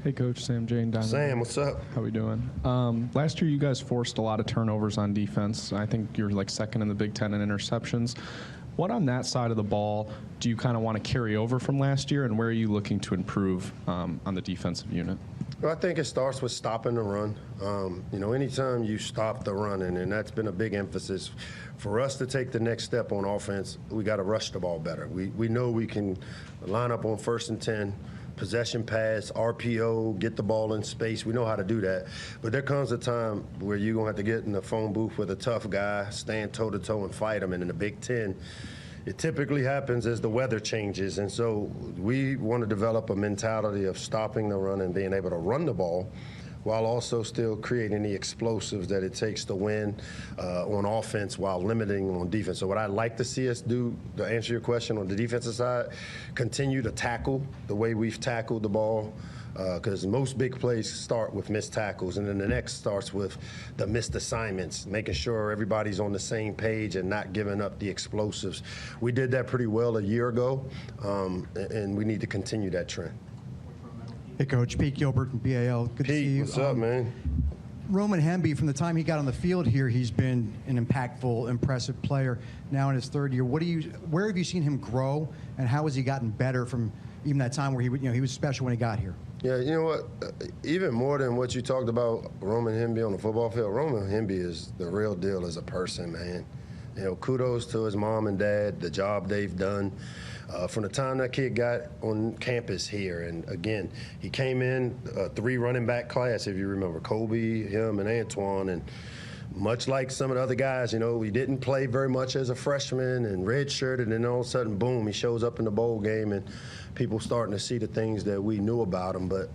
Hey, Coach. Sam Jane. Sam, what's up? How we doing? Last year, you guys forced a lot of turnovers on defense. I think you're like second in the Big Ten in interceptions. What on that side of the ball do you kind of want to carry over from last year, and where are you looking to improve on the defensive unit? Well, I think it starts with stopping the run. Anytime you stop the run, and that's been a big emphasis for us to take the next step on offense, we got to rush the ball better. We know we can line up on 1st and 10, possession pass, RPO, get the ball in space. We know how to do that. But there comes a time where you're going to have to get in the phone booth with a tough guy, stand toe-to-toe and fight him. And in the Big Ten, it typically happens as the weather changes. And so we want to develop a mentality of stopping the run and being able to run the ball while also still creating the explosives that it takes to win on offense while limiting on defense. So what I'd like to see us do, to answer your question on the defensive side, continue to tackle the way we've tackled the ball, because most big plays start with missed tackles, and then the next starts with the missed assignments, making sure everybody's on the same page and not giving up the explosives. We did that pretty well a year ago, and we need to continue that trend. Hey, Coach. Pete Gilbert from BAL. Good to see you. What's up, man? Roman Hemby, from the time he got on the field here, he's been an impactful, impressive player. Now in his 3rd year, where have you seen him grow, and how has he gotten better from even that time where he was special when he got here? Yeah, you know what? Even more than what you talked about Roman Hemby on the football field, Roman Hemby is the real deal as a person, man. Kudos to his mom and dad, the job they've done. From the time that kid got on campus here, and again, he came in a 3 running back class, if you remember, Kobe, him, and Antoine, and much like some of the other guys, he didn't play very much as a freshman and redshirted, and then all of a sudden, boom, he shows up in the bowl game, and people starting to see the things that we knew about him. But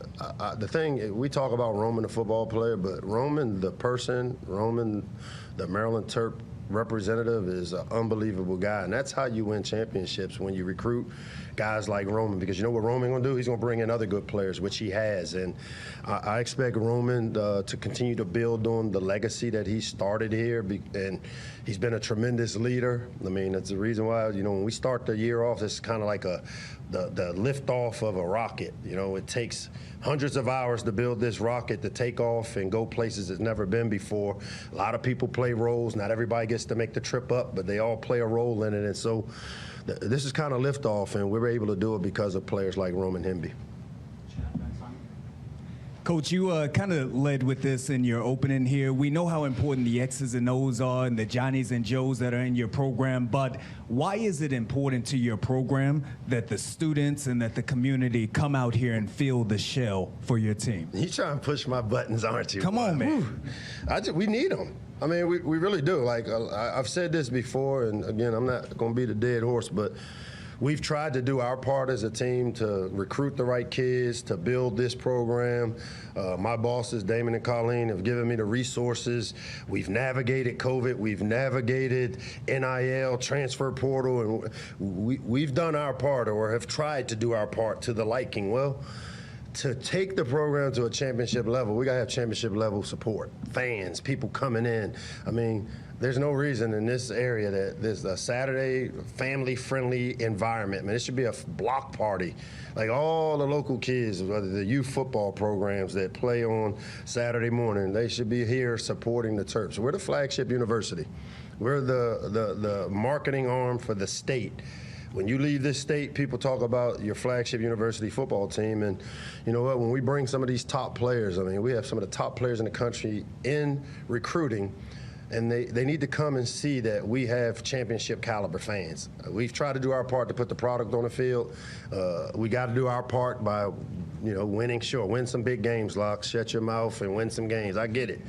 the thing, we talk about Roman, the football player, but Roman, the person, Roman, the Maryland Terp representative is an unbelievable guy, and that's how you win championships, when you recruit guys like Roman, because you know what Roman going to do? He's going to bring in other good players, which he has, and I expect Roman to continue to build on the legacy that he started here, and he's been a tremendous leader. I mean, that's the reason why, you know, when we start the year off, it's kind of like the lift-off of a rocket. You know, it takes hundreds of hours to build this rocket to take off and go places it's never been before. A lot of people play roles. Not everybody gets to make the trip up, but they all play a role in it. And so this is kind of liftoff, and we're able to do it because of players like Roman Hemby. Coach, you kind of led with this in your opening here. We know how important the X's and O's are and the Johnnies and Joes that are in your program, but why is it important to your program that the students and that the community come out here and feel the shell for your team? You trying to push my buttons, aren't you? Come on, man. We need them. I mean, we really do. Like, I've said this before, and again, I'm not going to be the dead horse, but we've tried to do our part as a team to recruit the right kids, to build this program. My bosses, Damon and Colleen, have given me the resources. We've navigated COVID. We've navigated NIL, transfer portal, and we've done our part, or have tried to do our part to the liking. Well, to take the program to a championship level, we got to have championship level support, fans, people coming in. I mean, there's no reason in this area that there's a Saturday family-friendly environment. Man, it should be a block party. Like all the local kids, whether the youth football programs that play on Saturday morning, they should be here supporting the Terps. We're the flagship university. We're the marketing arm for the state. When you leave this state, people talk about your flagship university football team, and you know what? When we bring some of these top players, I mean, we have some of the top players in the country in recruiting, and they need to come and see that we have championship caliber fans. We've tried to do our part to put the product on the field. We got to do our part by, you know, winning. Sure, win some big games, Locks. Shut your mouth and win some games. I get it.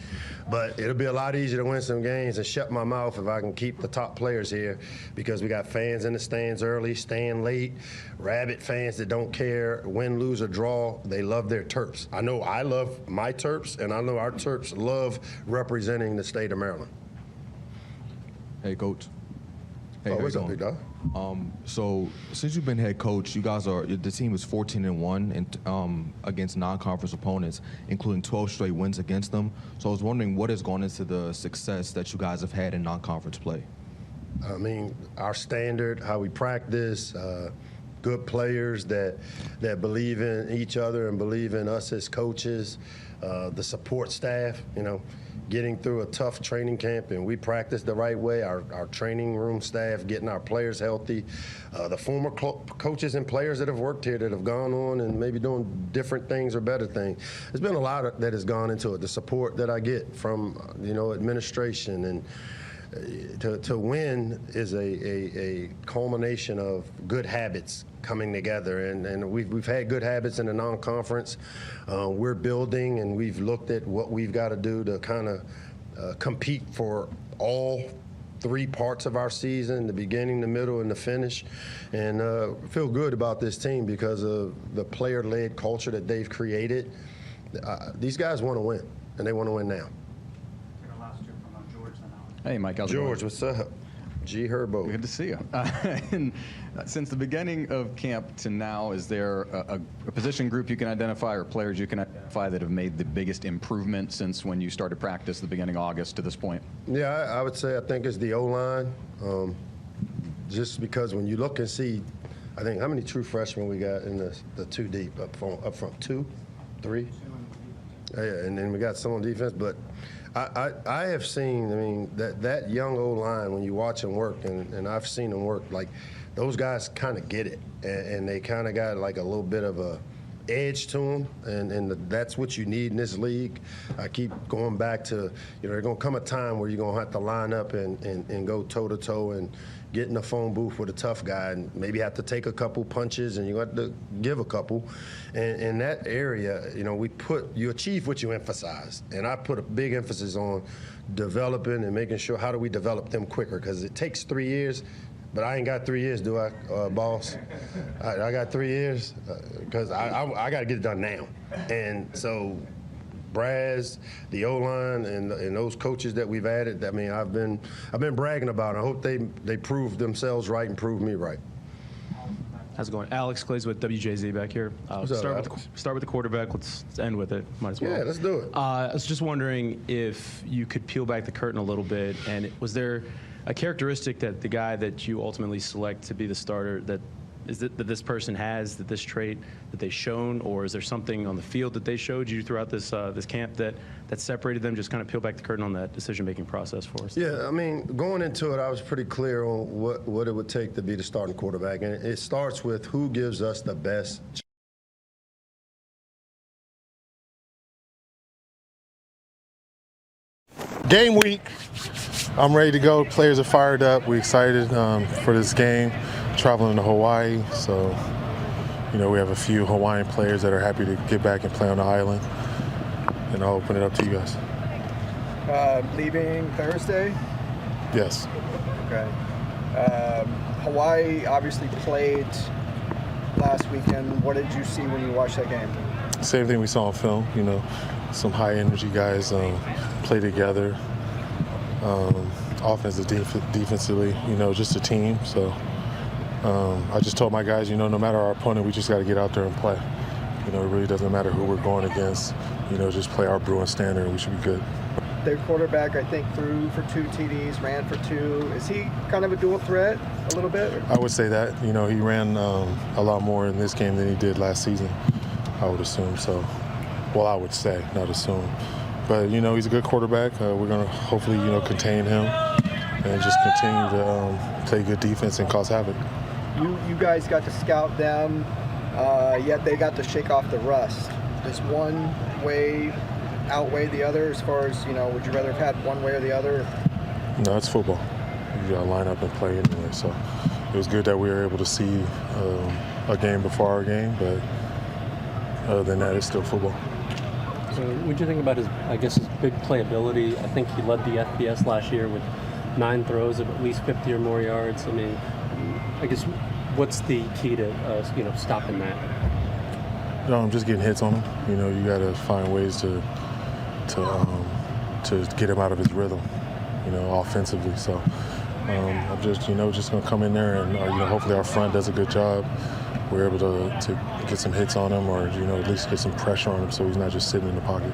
But it'll be a lot easier to win some games and shut my mouth if I can keep the top players here, because we got fans in the stands early, staying late, rabid fans that don't care, win, lose, or draw. They love their Terps. I know I love my Terps, and I know our Terps love representing the state of Maryland. Hey, Coach. Hey, what's up, big dog? So since you've been head coach, the team is 14-1 against non-conference opponents, including 12 straight wins against them. So I was wondering what has gone into the success that you guys have had in non-conference play. I mean, our standard, how we practice, good players that believe in each other and believe in us as coaches, the support staff, you know, getting through a tough training camp, and we practice the right way, our training room staff, getting our players healthy, the former coaches and players that have worked here that have gone on and maybe doing different things or better things. There's been a lot that has gone into it, the support that I get from, you know, administration, and to win is a culmination of good habits coming together, and we've had good habits in the non-conference. We're building, and we've looked at what we've got to do to kind of compete for all three parts of our season, the beginning, the middle, and the finish, and feel good about this team because of the player-led culture that they've created. These guys want to win, and they want to win now. Hey, Mike, how's it going? George, what's up? G. Herbo. Good to see you. And since the beginning of camp to now, is there a position group you can identify or players you can identify that have made the biggest improvement since when you started practice the beginning of August to this point? Yeah, I would say I think it's the O-line. Just because when you look and see, I think, how many true freshmen we got in the two deep up front? 2, 3? Yeah, and then we got some on defense, but I have seen, I mean, that young O-line, when you watch them work, and I've seen them work, like, those guys kind of get it, and they kind of got like a little bit of a edge to them, and that's what you need in this league. I keep going back to, you know, there's going to come a time where you're going to have to line up and go toe-to-toe and get in the phone booth with a tough guy and maybe have to take a couple punches, and you have to give a couple. And in that area, you know, you achieve what you emphasize. And I put a big emphasis on developing and making sure, how do we develop them quicker? Because it takes 3 years. But I ain't got 3 years, do I, boss? I got 3 years because I got to get it done now. And so Braz, the O-line, and those coaches that we've added. I mean, I've been bragging about it. I hope they prove themselves right and prove me right. How's it going? Alex Clays with WJZ back here. What's up, Start with the quarterback. Let's end with it. Might as well. Yeah, let's do it. I was just wondering if you could peel back the curtain a little bit, and was there a characteristic that the guy that you ultimately select to be the starter that this person has, that this trait that they've shown, or is there something on the field that they showed you throughout this camp that separated them? Just kind of peel back the curtain on that decision-making process for us. Yeah, I mean, going into it, I was pretty clear on what it would take to be the starting quarterback, and it starts with who gives us the best. Game week. I'm ready to go. Players are fired up. We're excited for this game. Traveling to Hawaii, so we have a few Hawaiian players that are happy to get back and play on the island. And I'll open it up to you guys. Leaving Thursday? Yes. Okay. Hawaii obviously played last weekend. What did you see when you watched that game? Same thing we saw on film. Some high energy guys play together. Offensive, defensively, just a team. So. I just told my guys, no matter our opponent, we just got to get out there and play. It really doesn't matter who we're going against. Just play our Bruin standard and we should be good. Their quarterback, I think, threw for 2 TDs, ran for 2. Is he kind of a dual threat a little bit? I would say that. He ran a lot more in this game than he did last season, I would assume. So, well, I would say, not assume. But, he's a good quarterback. We're going to hopefully, contain him and just continue to play good defense and cause havoc. You guys got to scout them, yet they got to shake off the rust. Does one way outweigh the other as far as, would you rather have had one way or the other? No, it's football. You got to line up and play anyway. So it was good that we were able to see a game before our game, but other than that, it's still football. So what do you think about his big playability? I think he led the FBS last year with 9 throws of at least 50 or more yards. I mean, I guess what's the key to stopping that? Just getting hits on him. You got to find ways to get him out of his rhythm. Offensively. So I'm just going to come in there and hopefully our front does a good job. We're able to get some hits on him, or at least get some pressure on him, so he's not just sitting in the pocket.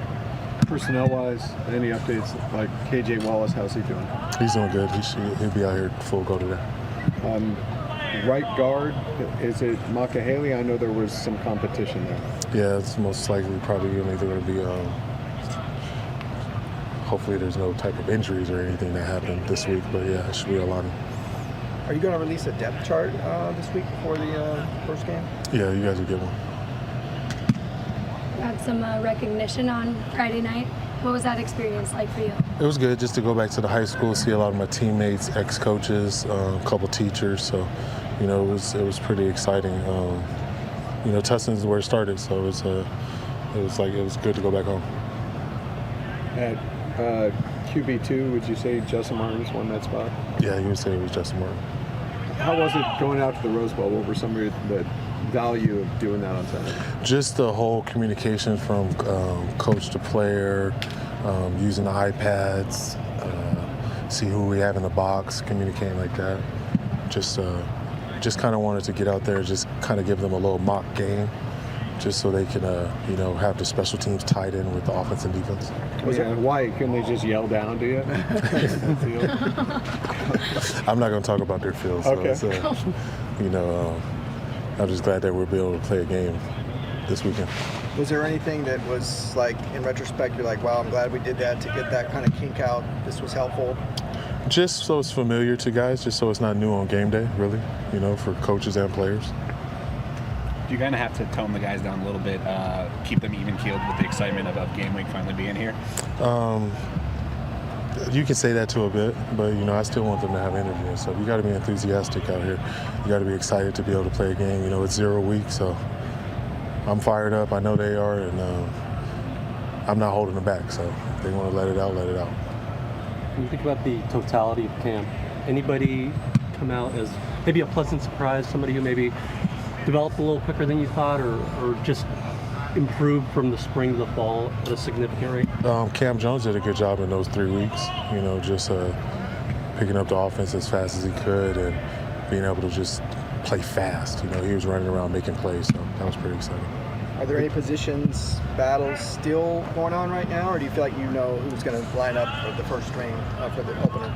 Personnel-wise, any updates? Like KJ Wallace, how's he doing? He's doing good. He'll be out here full go today. Right guard, is it Makahele? I know there was some competition there. Yeah, it's most likely probably either going to be. Hopefully, there's no type of injuries or anything that happened this week, but yeah, it should be a lot. Are you going to release a depth chart this week before the first game? Yeah, you guys will get one. Got some recognition on Friday night. What was that experience like for you? It was good just to go back to the high school, see a lot of my teammates, ex-coaches, a couple teachers. So, it was pretty exciting. Tustin's is where it started, so it was good to go back home. At QB2, would you say Justin Martin's won that spot? Yeah, you would say it was Justin Martin. How was it going out to the Rose Bowl? What were some of the value of doing that on Saturday? Just the whole communication from coach to player, using the iPads, see who we have in the box, communicating like that. Just kind of wanted to get out there, just kind of give them a little mock game, just so they can, have the special teams tied in with the offense and defense. Why couldn't they just yell down to you? I'm not going to talk about their field. So okay. It's, I'm just glad that we'll be able to play a game this weekend. Was there anything that was like, in retrospect, you're like, wow, I'm glad we did that to get that kind of kink out? This was helpful? Just so it's familiar to guys, just so it's not new on game day, really, for coaches and players. Do you kind of have to tone the guys down a little bit, keep them even-keeled with the excitement of game week finally being here? You can say that to a bit, but, I still want them to have energy and stuff. You got to be enthusiastic out here. You got to be excited to be able to play a game. It's 0 week, so I'm fired up. I know they are, and I'm not holding them back. So if they want to let it out, let it out. When you think about the totality of camp, anybody come out as maybe a pleasant surprise, somebody who maybe developed a little quicker than you thought, or just improved from the spring to the fall at a significant rate? Cam Jones did a good job in those 3 weeks, just picking up the offense as fast as he could and being able to just play fast. He was running around making plays, so that was pretty exciting. Are there any positions battles still going on right now, or do you feel like you know who's going to line up for the first string for the opener?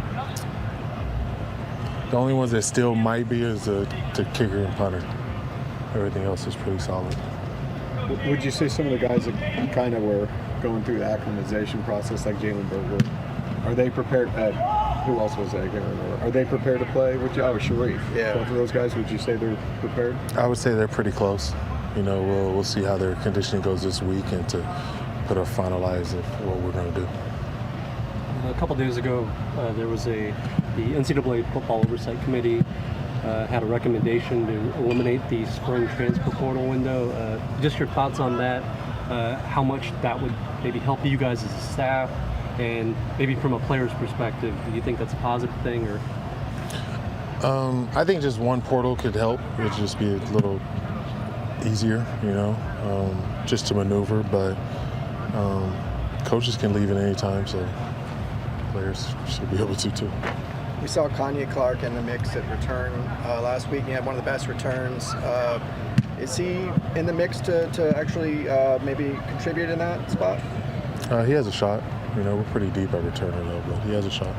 The only ones that still might be is the kicker and punter. Everything else is pretty solid. Would you say some of the guys that kind of were going through the acclimatization process, like Jalen Berger, are they prepared? Who else was that? Are they prepared to play? Sharif. Yeah. Both of those guys, would you say they're prepared? I would say they're pretty close. We'll see how their conditioning goes this week and to put a finalize of what we're going to do. A couple days ago, there was the NCAA Football Oversight Committee had a recommendation to eliminate the spring transfer portal window. Just your thoughts on that, how much that would maybe help you guys as a staff, and maybe from a player's perspective, do you think that's a positive thing? Or? I think just one portal could help. It would just be a little easier, just to maneuver, but coaches can leave at any time, so players should be able to too. We saw Kanye Clark in the mix at return last week. He had one of the best returns. Is he in the mix to actually maybe contribute in that spot? He has a shot. We're pretty deep at returner though, but he has a shot.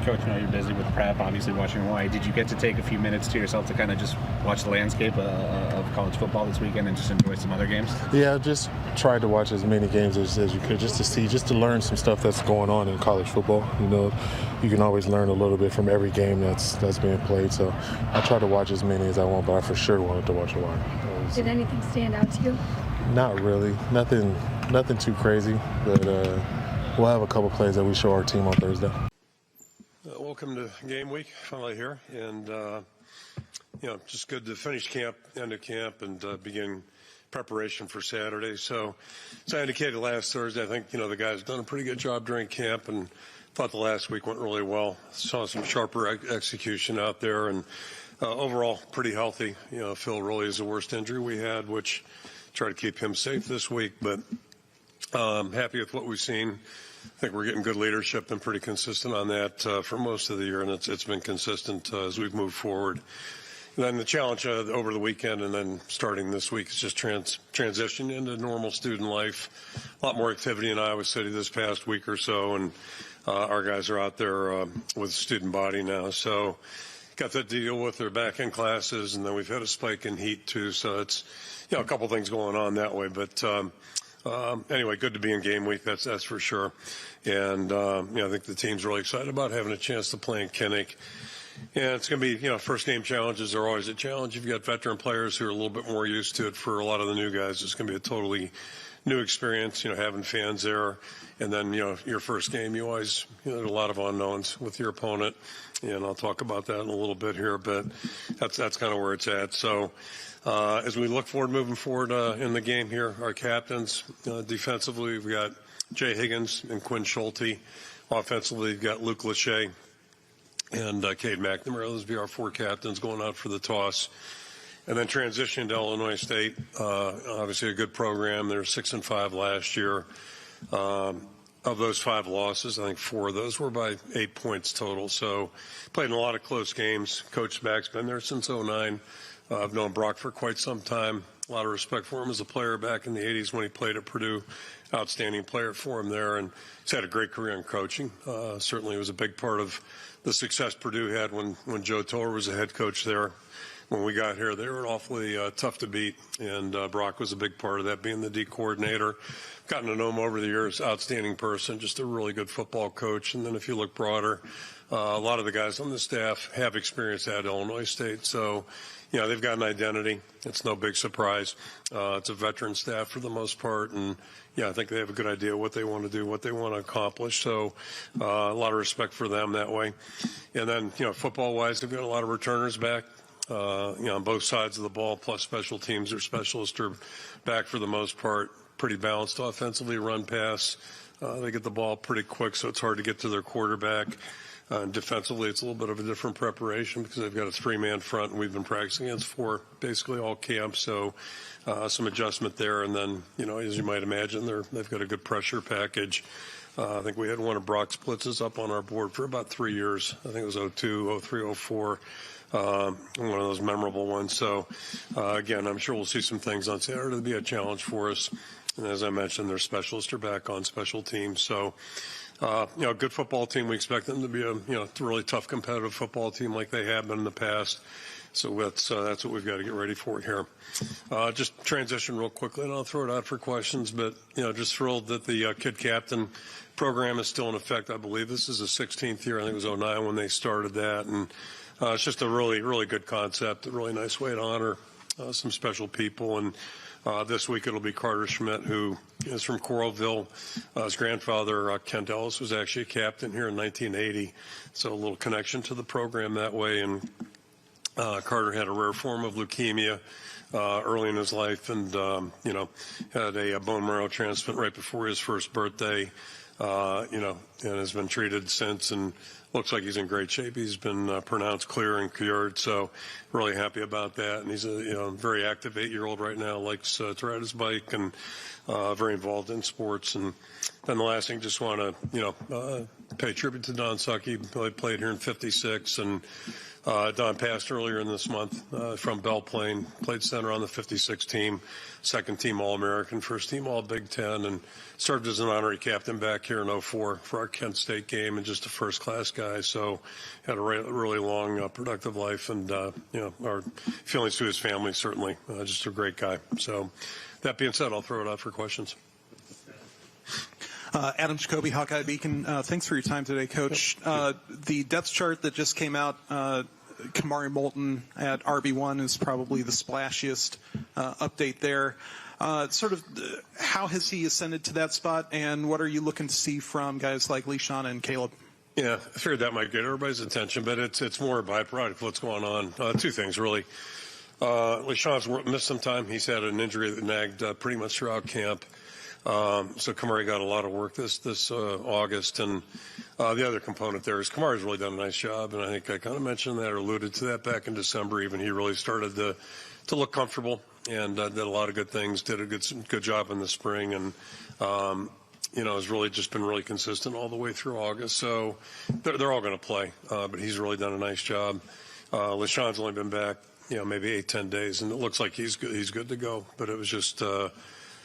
Coach, I know you're busy with prep, obviously watching Hawaii. Did you get to take a few minutes to yourself to kind of just watch the landscape of college football this weekend and just enjoy some other games? Yeah, just tried to watch as many games as you could, just to learn some stuff that's going on in college football. You can always learn a little bit from every game that's being played. So I try to watch as many as I want, but I for sure wanted to watch Hawaii. Did anything stand out to you? Not really. Nothing too crazy, but we'll have a couple plays that we show our team on Thursday. Welcome to game week, finally here, and just good to finish camp, end of camp, and begin preparation for Saturday. So, as I indicated last Thursday, I think the guys done a pretty good job during camp, and thought the last week went really well. Saw some sharper execution out there, and overall pretty healthy. Phil really is the worst injury we had, which try to keep him safe this week, but happy with what we've seen. I think we're getting good leadership and pretty consistent on that for most of the year, and it's been consistent as we've moved forward. And then the challenge over the weekend and then starting this week is just transition into normal student life. A lot more activity in Iowa City this past week or so, and our guys are out there with student body now. So got that to deal with. They're back in classes, and then we've had a spike in heat too. So it's a couple things going on that way, but. Anyway, good to be in game week, that's for sure. And, I think the team's really excited about having a chance to play in Kinnick. And it's going to be, first game challenges are always a challenge. You've got veteran players who are a little bit more used to it. For a lot of the new guys, it's going to be a totally new experience, having fans there. And then, your first game, you always, there's a lot of unknowns with your opponent. And I'll talk about that in a little bit here, but that's kind of where it's at. So, as we look forward, moving forward in the game here, our captains, defensively, we've got Jay Higgins and Quinn Schulte. Offensively, we've got Luke Lachey and Cade McNamara. Those will be our four captains going out for the toss. And then transitioning to Illinois State, obviously a good program. They were 6-5 last year. Of those 5 losses, I think 4 of those were by 8 points total. So played in a lot of close games. Coach Mack's been there since 2009. I've known Brock for quite some time. A lot of respect for him as a player back in the 80s when he played at Purdue. Outstanding player for him there, and he's had a great career in coaching. Certainly was a big part of the success Purdue had when Joe Toller was the head coach there. When we got here, they were awfully tough to beat, and Brock was a big part of that, being the D coordinator. Gotten to know him over the years, outstanding person, just a really good football coach. And then if you look broader, a lot of the guys on the staff have experience at Illinois State, so they've got an identity. It's no big surprise. It's a veteran staff for the most part, and I think they have a good idea what they want to do, what they want to accomplish. So a lot of respect for them that way. And then, football-wise, they've got a lot of returners back. On both sides of the ball, plus special teams or specialists are back for the most part. Pretty balanced offensively, run pass. They get the ball pretty quick, so it's hard to get to their quarterback. Defensively, it's a little bit of a different preparation because they've got a 3-man front, and we've been practicing against 4 basically all camp. So some adjustment there. And then, as you might imagine, they've got a good pressure package. I think we had one of Brock's blitzes up on our board for about 3 years. I think it was 02, 03, 04. One of those memorable ones. So, again, I'm sure we'll see some things on Saturday that'll be a challenge for us. And as I mentioned, their specialists are back on special teams. So, good football team. We expect them to be a really tough competitive football team like they have been in the past. So that's what we've got to get ready for here. Just transition real quickly, and I'll throw it out for questions. But just thrilled that the kid captain program is still in effect. I believe this is the 16th year. I think it was 09 when they started that, and it's just a really, really good concept. A really nice way to honor some special people. And this week it'll be Carter Schmidt, who is from Coralville. His grandfather, Kent Ellis, was actually a captain here in 1980. So a little connection to the program that way. And Carter had a rare form of leukemia early in his life, and had a bone marrow transplant right before his first birthday. And has been treated since, and looks like he's in great shape. He's been pronounced clear and cured, so really happy about that. And he's a very active 8-year-old right now, likes to ride his bike, and very involved in sports. And then the last thing, just want to pay tribute to Don Sucky. He played here in '56, and Don passed earlier in this month from Belle Plaine. Played center on the '56 team, second team All-American, first team All-Big Ten, and served as an honorary captain back here in '04 for our Kent State game, and just a first-class guy. So had a really long, productive life, and our feelings to his family, certainly. Just a great guy. So that being said, I'll throw it out for questions. Adam Jacoby, Hawkeye Beacon. Thanks for your time today, Coach. The depth chart that just came out, Kamari Moulton at RB1 is probably the splashiest update there. How has he ascended to that spot, and what are you looking to see from guys like DeShaun and Caleb? Yeah, I figured that might get everybody's attention, but it's more a byproduct of what's going on. Two things, really. DeShaun's missed some time. He's had an injury that nagged pretty much throughout camp. So Kamari got a lot of work this August, and the other component there is Kamari's really done a nice job, and I think I kind of mentioned that or alluded to that back in December. Even he really started to look comfortable and did a lot of good things. Did a good job in the spring, and has really just been really consistent all the way through August. So they're all going to play, but he's really done a nice job. LeSean's only been back, maybe 8-10 days, and it looks like he's good to go. But it was just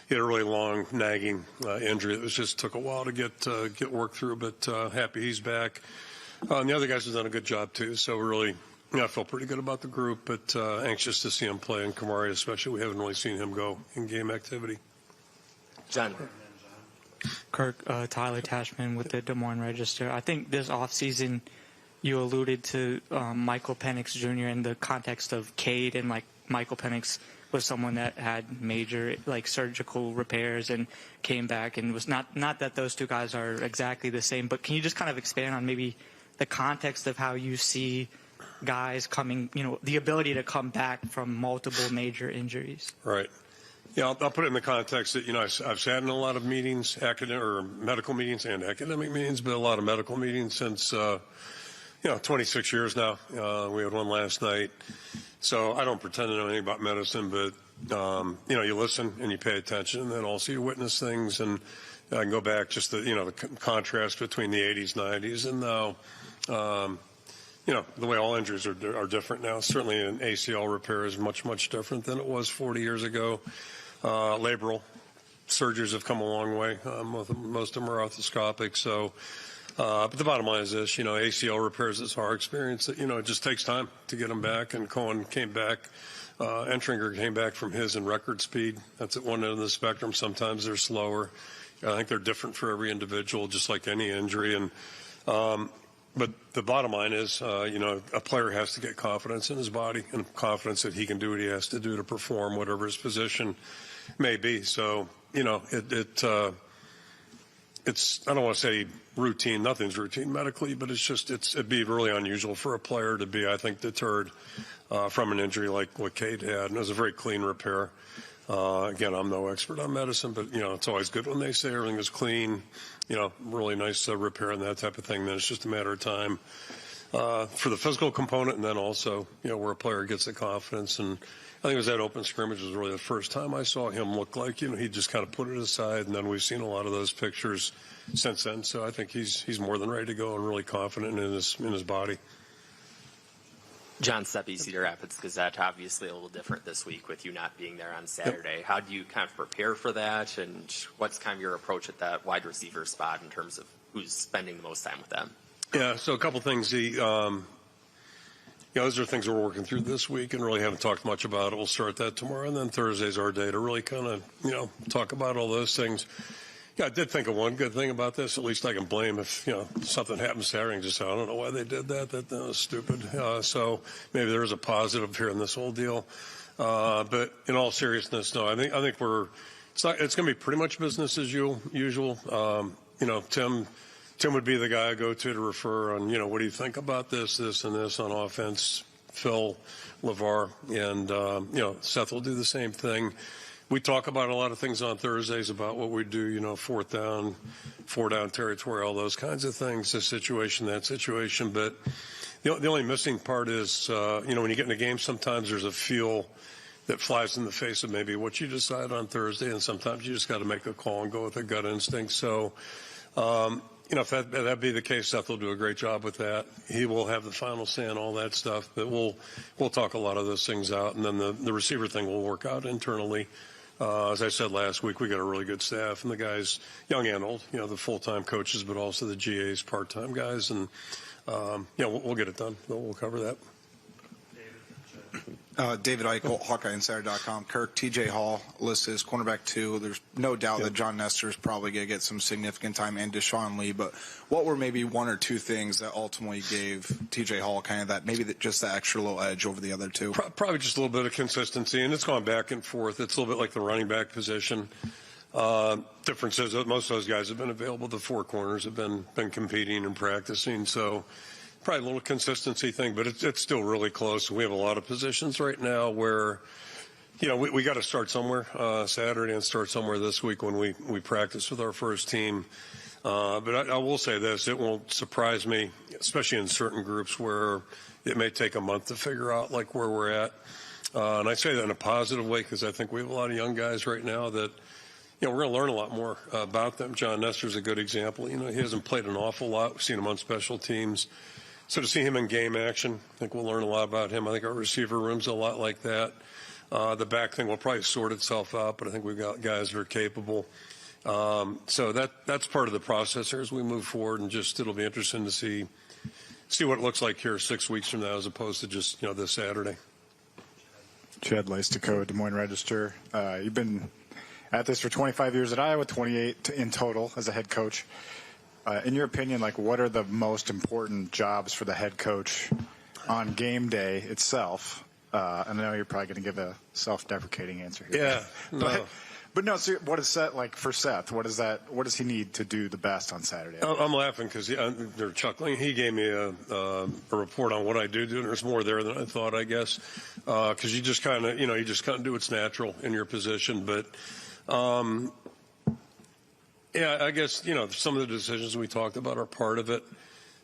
he had a really long, nagging injury. It just took a while to get worked through, but happy he's back. And the other guys have done a good job, too. So really, I feel pretty good about the group, but anxious to see him play, and Kamari especially. We haven't really seen him go in game activity. John. Kirk, Tyler Tashman with the Des Moines Register. I think this offseason you alluded to Michael Penix Jr. in the context of Cade, and Michael Penix was someone that had major surgical repairs and came back, and was not that those two guys are exactly the same, but can you just kind of expand on maybe the context of how you see guys coming, the ability to come back from multiple major injuries? Right. Yeah, I'll put it in the context that, I've sat in a lot of meetings, medical meetings and academic meetings, but a lot of medical meetings since, 26 years now. We had one last night. So I don't pretend to know anything about medicine, but, you listen and you pay attention, and then also you witness things. And I can go back just the contrast between the 80s, 90s, and now, the way all injuries are different now. Certainly an ACL repair is much, much different than it was 40 years ago. Labral surgeries have come a long way. Most of them are arthroscopic. So, but the bottom line is this, ACL repairs is our experience that, it just takes time to get them back. And Cohen came back, Entringer came back from his in record speed. That's at one end of the spectrum. Sometimes they're slower. I think they're different for every individual, just like any injury. And, but the bottom line is, a player has to get confidence in his body and confidence that he can do what he has to do to perform whatever his position may be. So, it's, I don't want to say routine, nothing's routine medically, but it'd be really unusual for a player to be, I think, deterred from an injury like what Cade had. And it was a very clean repair. Again, I'm no expert on medicine, but, it's always good when they say everything is clean, really nice repair and that type of thing. Then it's just a matter of time for the physical component, and then also, where a player gets the confidence. And I think it was that open scrimmage was really the first time I saw him look like, he just kind of put it aside, and then we've seen a lot of those pictures since then. So I think he's more than ready to go and really confident in his body. John Seppi, Cedar Rapids Gazette, obviously a little different this week with you not being there on Saturday. Yep. How do you kind of prepare for that, and what's kind of your approach at that wide receiver spot in terms of who's spending the most time with them? Yeah, so a couple things. Those are things we're working through this week and really haven't talked much about it. We'll start that tomorrow, and then Thursday's our day to really kind of, talk about all those things. Yeah, I did think of one good thing about this. At least I can blame if, something happens Saturday and just say, I don't know why they did that. That was stupid. So maybe there is a positive here in this whole deal. But in all seriousness, no, I think it's going to be pretty much business as usual. Tim would be the guy I go to refer on, what do you think about this, and this on offense? Phil, LeVar, and, Seth will do the same thing. We talk about a lot of things on Thursdays about what we do, four down territory, all those kinds of things, this situation, that situation. But the only missing part is, when you get in a game, sometimes there's a feel that flies in the face of maybe what you decide on Thursday, and sometimes you just got to make a call and go with a gut instinct. So, if that be the case, Seth will do a great job with that. He will have the final say on all that stuff, but we'll talk a lot of those things out, and then the receiver thing will work out internally. As I said last week, we got a really good staff, and the guys, young and old, the full-time coaches, but also the GAs, part-time guys, and we'll get it done. We'll cover that. David Eichel, HawkeyeInsider.com. Kirk, TJ Hall listed as cornerback 2. There's no doubt that John Nestor is probably going to get some significant time, and DeShaun Lee. But what were maybe one or two things that ultimately gave TJ Hall kind of that, maybe just that extra little edge over the other two? Probably just a little bit of consistency, and it's gone back and forth. It's a little bit like the running back position. Difference is that most of those guys have been available. The four corners have been competing and practicing, so probably a little consistency thing, but it's still really close. We have a lot of positions right now where, we got to start somewhere Saturday and start somewhere this week when we practice with our first team. But I will say this, it won't surprise me, especially in certain groups where it may take a month to figure out like where we're at. And I say that in a positive way because I think we have a lot of young guys right now that, we're going to learn a lot more about them. John Nestor's a good example. He hasn't played an awful lot. We've seen him on special teams. So to see him in game action, I think we'll learn a lot about him. I think our receiver room's a lot like that. The back thing will probably sort itself out, but I think we've got guys that are capable. So that's part of the process here as we move forward, and it'll be interesting to see what it looks like here 6 weeks from now as opposed to just, this Saturday. Jedd Leistico, Des Moines Register. You've been at this for 25 years at Iowa, 28 in total as a head coach. In your opinion, what are the most important jobs for the head coach on game day itself? And I know you're probably going to give a self-deprecating answer here. Yeah. But no, so what is Seth like for Seth? What does he need to do the best on Saturday? I'm laughing because they're chuckling. He gave me a report on what I do, and there's more there than I thought, I guess, because you just kind of do what's natural in your position. But yeah, I guess, some of the decisions we talked about are part of it.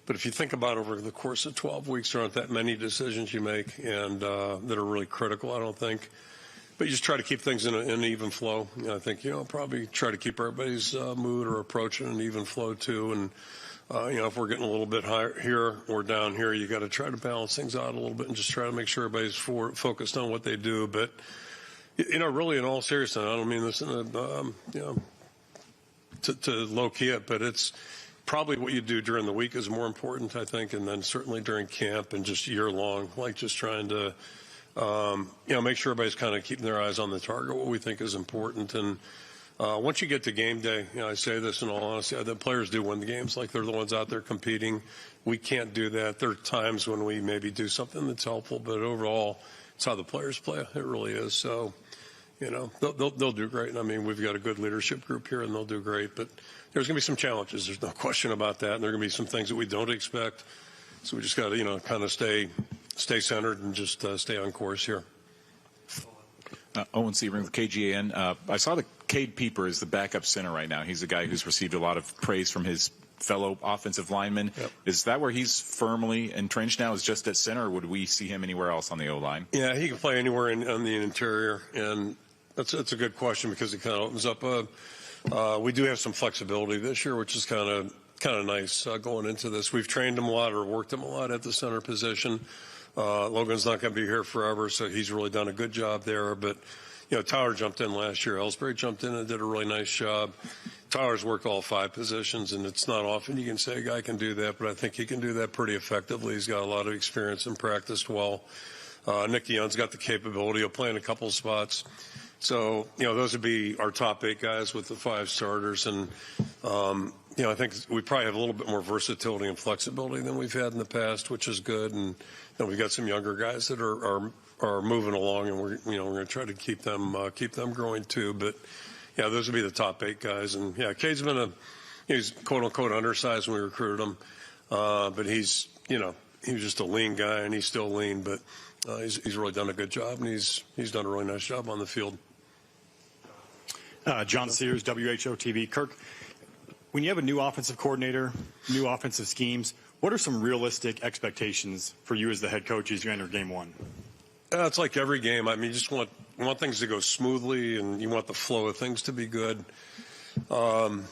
But if you think about over the course of 12 weeks, there aren't that many decisions you make and that are really critical, I don't think. But you just try to keep things in an even flow. I think, probably try to keep everybody's mood or approach in an even flow, too. And, if we're getting a little bit higher here or down here, you got to try to balance things out a little bit and just try to make sure everybody's focused on what they do. But, really in all seriousness, I don't mean this in a, to low-key it, but it's probably what you do during the week is more important, I think, and then certainly during camp and just year-long, just trying to, make sure everybody's kind of keeping their eyes on the target, what we think is important. And once you get to game day, I say this in all honesty, the players do win the games. They're the ones out there competing. We can't do that. There are times when we maybe do something that's helpful, but overall, it's how the players play. It really is. So, they'll do great. I mean, we've got a good leadership group here, and they'll do great. But there's going to be some challenges. There's no question about that. And there are going to be some things that we don't expect. So we just got to, kind of stay centered and just stay on course here. Owen Sebring with KGAN. I saw that Cade Pieper is the backup center right now. He's a guy who's received a lot of praise from his fellow offensive linemen. Yep. Is that where he's firmly entrenched now, is just at center, or would we see him anywhere else on the O-line? Yeah, he can play anywhere on the interior, and that's a good question because it kind of opens up we do have some flexibility this year, which is kind of nice going into this. We've trained him a lot or worked him a lot at the center position. Logan's not going to be here forever, so he's really done a good job there. But, Tyler jumped in last year. Ellsbury jumped in and did a really nice job. Tyler's worked all 5 positions, and it's not often you can say a guy can do that, but I think he can do that pretty effectively. He's got a lot of experience and practiced well. Nick Young's got the capability of playing a couple spots. So, those would be our top 8 guys with the 5 starters. And, I think we probably have a little bit more versatility and flexibility than we've had in the past, which is good. And we've got some younger guys that are moving along, and we're going to try to keep them growing too. But yeah, those would be the top 8 guys. And yeah, Cade's been he's quote unquote undersized when we recruited him, but he was just a lean guy, and he's still lean, but he's really done a good job, and he's done a really nice job on the field. John Sears, WHO-TV. Kirk, when you have a new offensive coordinator, new offensive schemes, what are some realistic expectations for you as the head coach as you enter game 1? It's like every game. I mean, you just want things to go smoothly, and you want the flow of things to be good. Things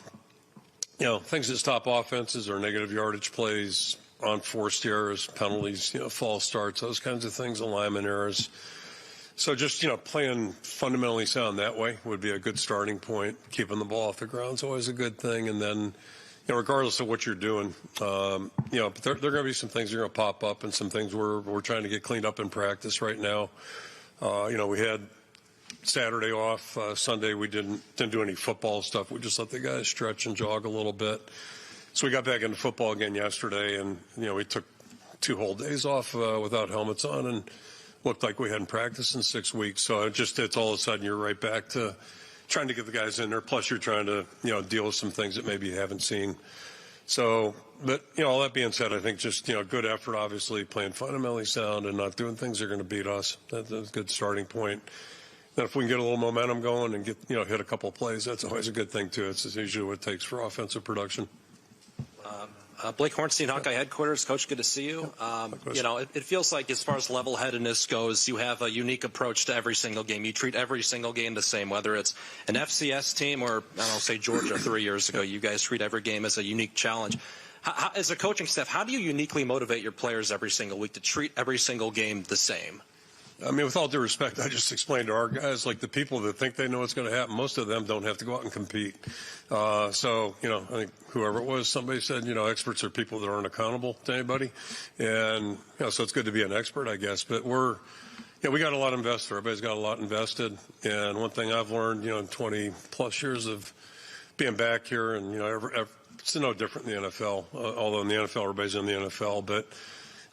that stop offenses are negative yardage plays, unforced errors, penalties, false starts, those kinds of things, alignment errors. So just, playing fundamentally sound that way would be a good starting point. Keeping the ball off the ground is always a good thing. And then, regardless of what you're doing, but there are going to be some things that are going to pop up, and some things we're trying to get cleaned up in practice right now. We had Saturday off. Sunday we didn't do any football stuff. We just let the guys stretch and jog a little bit. So we got back into football again yesterday, and we took 2 whole days off without helmets on, and looked like we hadn't practiced in 6 weeks. So it's all of a sudden you're right back to trying to get the guys in there. Plus you're trying to deal with some things that maybe you haven't seen. So, but all that being said, I think just good effort, obviously playing fundamentally sound and not doing things that are going to beat us. That's a good starting point. Then if we can get a little momentum going and get hit a couple of plays, that's always a good thing too. It's usually what it takes for offensive production. Blake Hornstein, Hawkeye Headquarters. Coach, good to see you. It feels like as far as level-headedness goes, you have a unique approach to every single game. You treat every single game the same, whether it's an FCS team or, say Georgia 3 years ago. You guys treat every game as a unique challenge. As a coaching staff, how do you uniquely motivate your players every single week to treat every single game the same? I mean, with all due respect, I just explained to our guys, like the people that think they know what's going to happen, most of them don't have to go out and compete. I think whoever it was, somebody said, experts are people that aren't accountable to anybody. And, so it's good to be an expert, I guess. But we got a lot invested. Everybody's got a lot invested. And one thing I've learned, in 20 plus years of being back here, and, it's no different in the NFL, although in the NFL, everybody's in the NFL. But,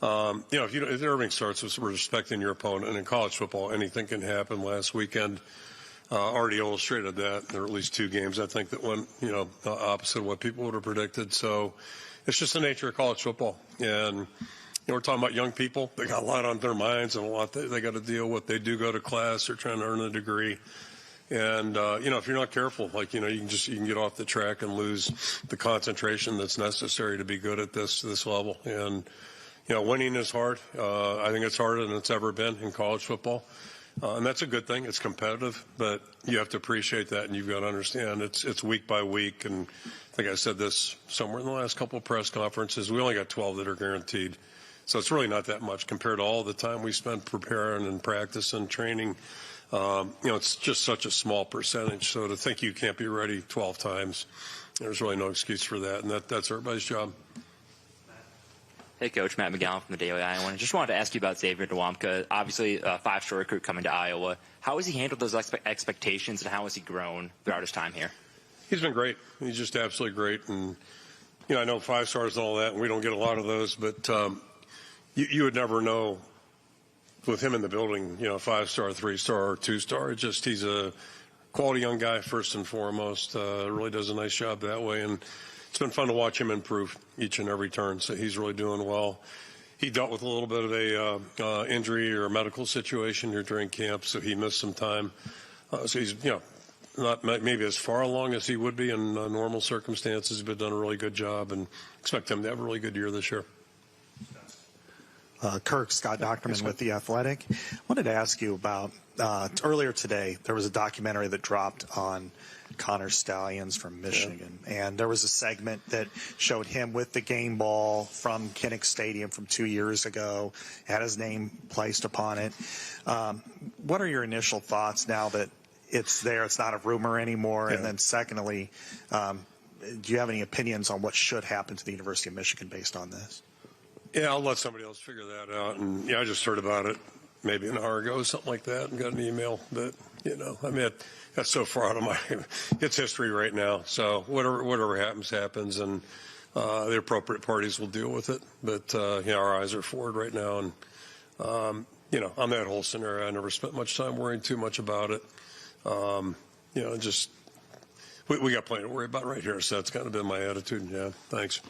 if everything starts with respecting your opponent, and in college football, anything can happen. Last weekend already illustrated that. There were at least 2 games, I think, that went, opposite of what people would have predicted. So it's just the nature of college football. And, we're talking about young people. They got a lot on their minds and a lot they got to deal with. They do go to class. They're trying to earn a degree. And, if you're not careful, you can get off the track and lose the concentration that's necessary to be good at this level. And, winning is hard. I think it's harder than it's ever been in college football. And that's a good thing. It's competitive, but you have to appreciate that, and you've got to understand it's week by week. And I think I said this somewhere in the last couple of press conferences. We only got 12 that are guaranteed. So it's really not that much compared to all the time we spent preparing and practice and training. It's just such a small percentage. So to think you can't be ready 12 times, there's really no excuse for that. And that's everybody's job. Hey, Coach. Matt McGowan from the Daily Iowan. Just wanted to ask you about Xavier Nwamka. Obviously, a 5-star recruit coming to Iowa. How has he handled those expectations, and how has he grown throughout his time here? He's been great. He's just absolutely great. And, I know 5 stars and all that, and we don't get a lot of those. But you would never know with him in the building, 5-star, 3-star, or 2-star. He's a quality young guy, first and foremost. Really does a nice job that way. And it's been fun to watch him improve each and every turn. So he's really doing well. he dealt with a little bit of a injury or a medical situation here during camp, so he missed some time. So he's, not maybe as far along as he would be in normal circumstances, but done a really good job, and expect him to have a really good year this year. Kirk, Scott Dockerman with The Athletic. I wanted to ask you about, earlier today, there was a documentary that dropped on Connor Stallions from Michigan. Yeah. And there was a segment that showed him with the game ball from Kinnick Stadium from 2 years ago, had his name placed upon it. What are your initial thoughts now that it's there, it's not a rumor anymore? Yeah. And then secondly, do you have any opinions on what should happen to the University of Michigan based on this? Yeah, I'll let somebody else figure that out. And I just heard about it maybe an hour ago, something like that, and got an email. But that's so far out of my it's history right now. So whatever happens, and the appropriate parties will deal with it. But our eyes are forward right now, and on that whole scenario, I never spent much time worrying too much about it. Just we got plenty to worry about right here. So that's kind of been my attitude. Yeah, thanks.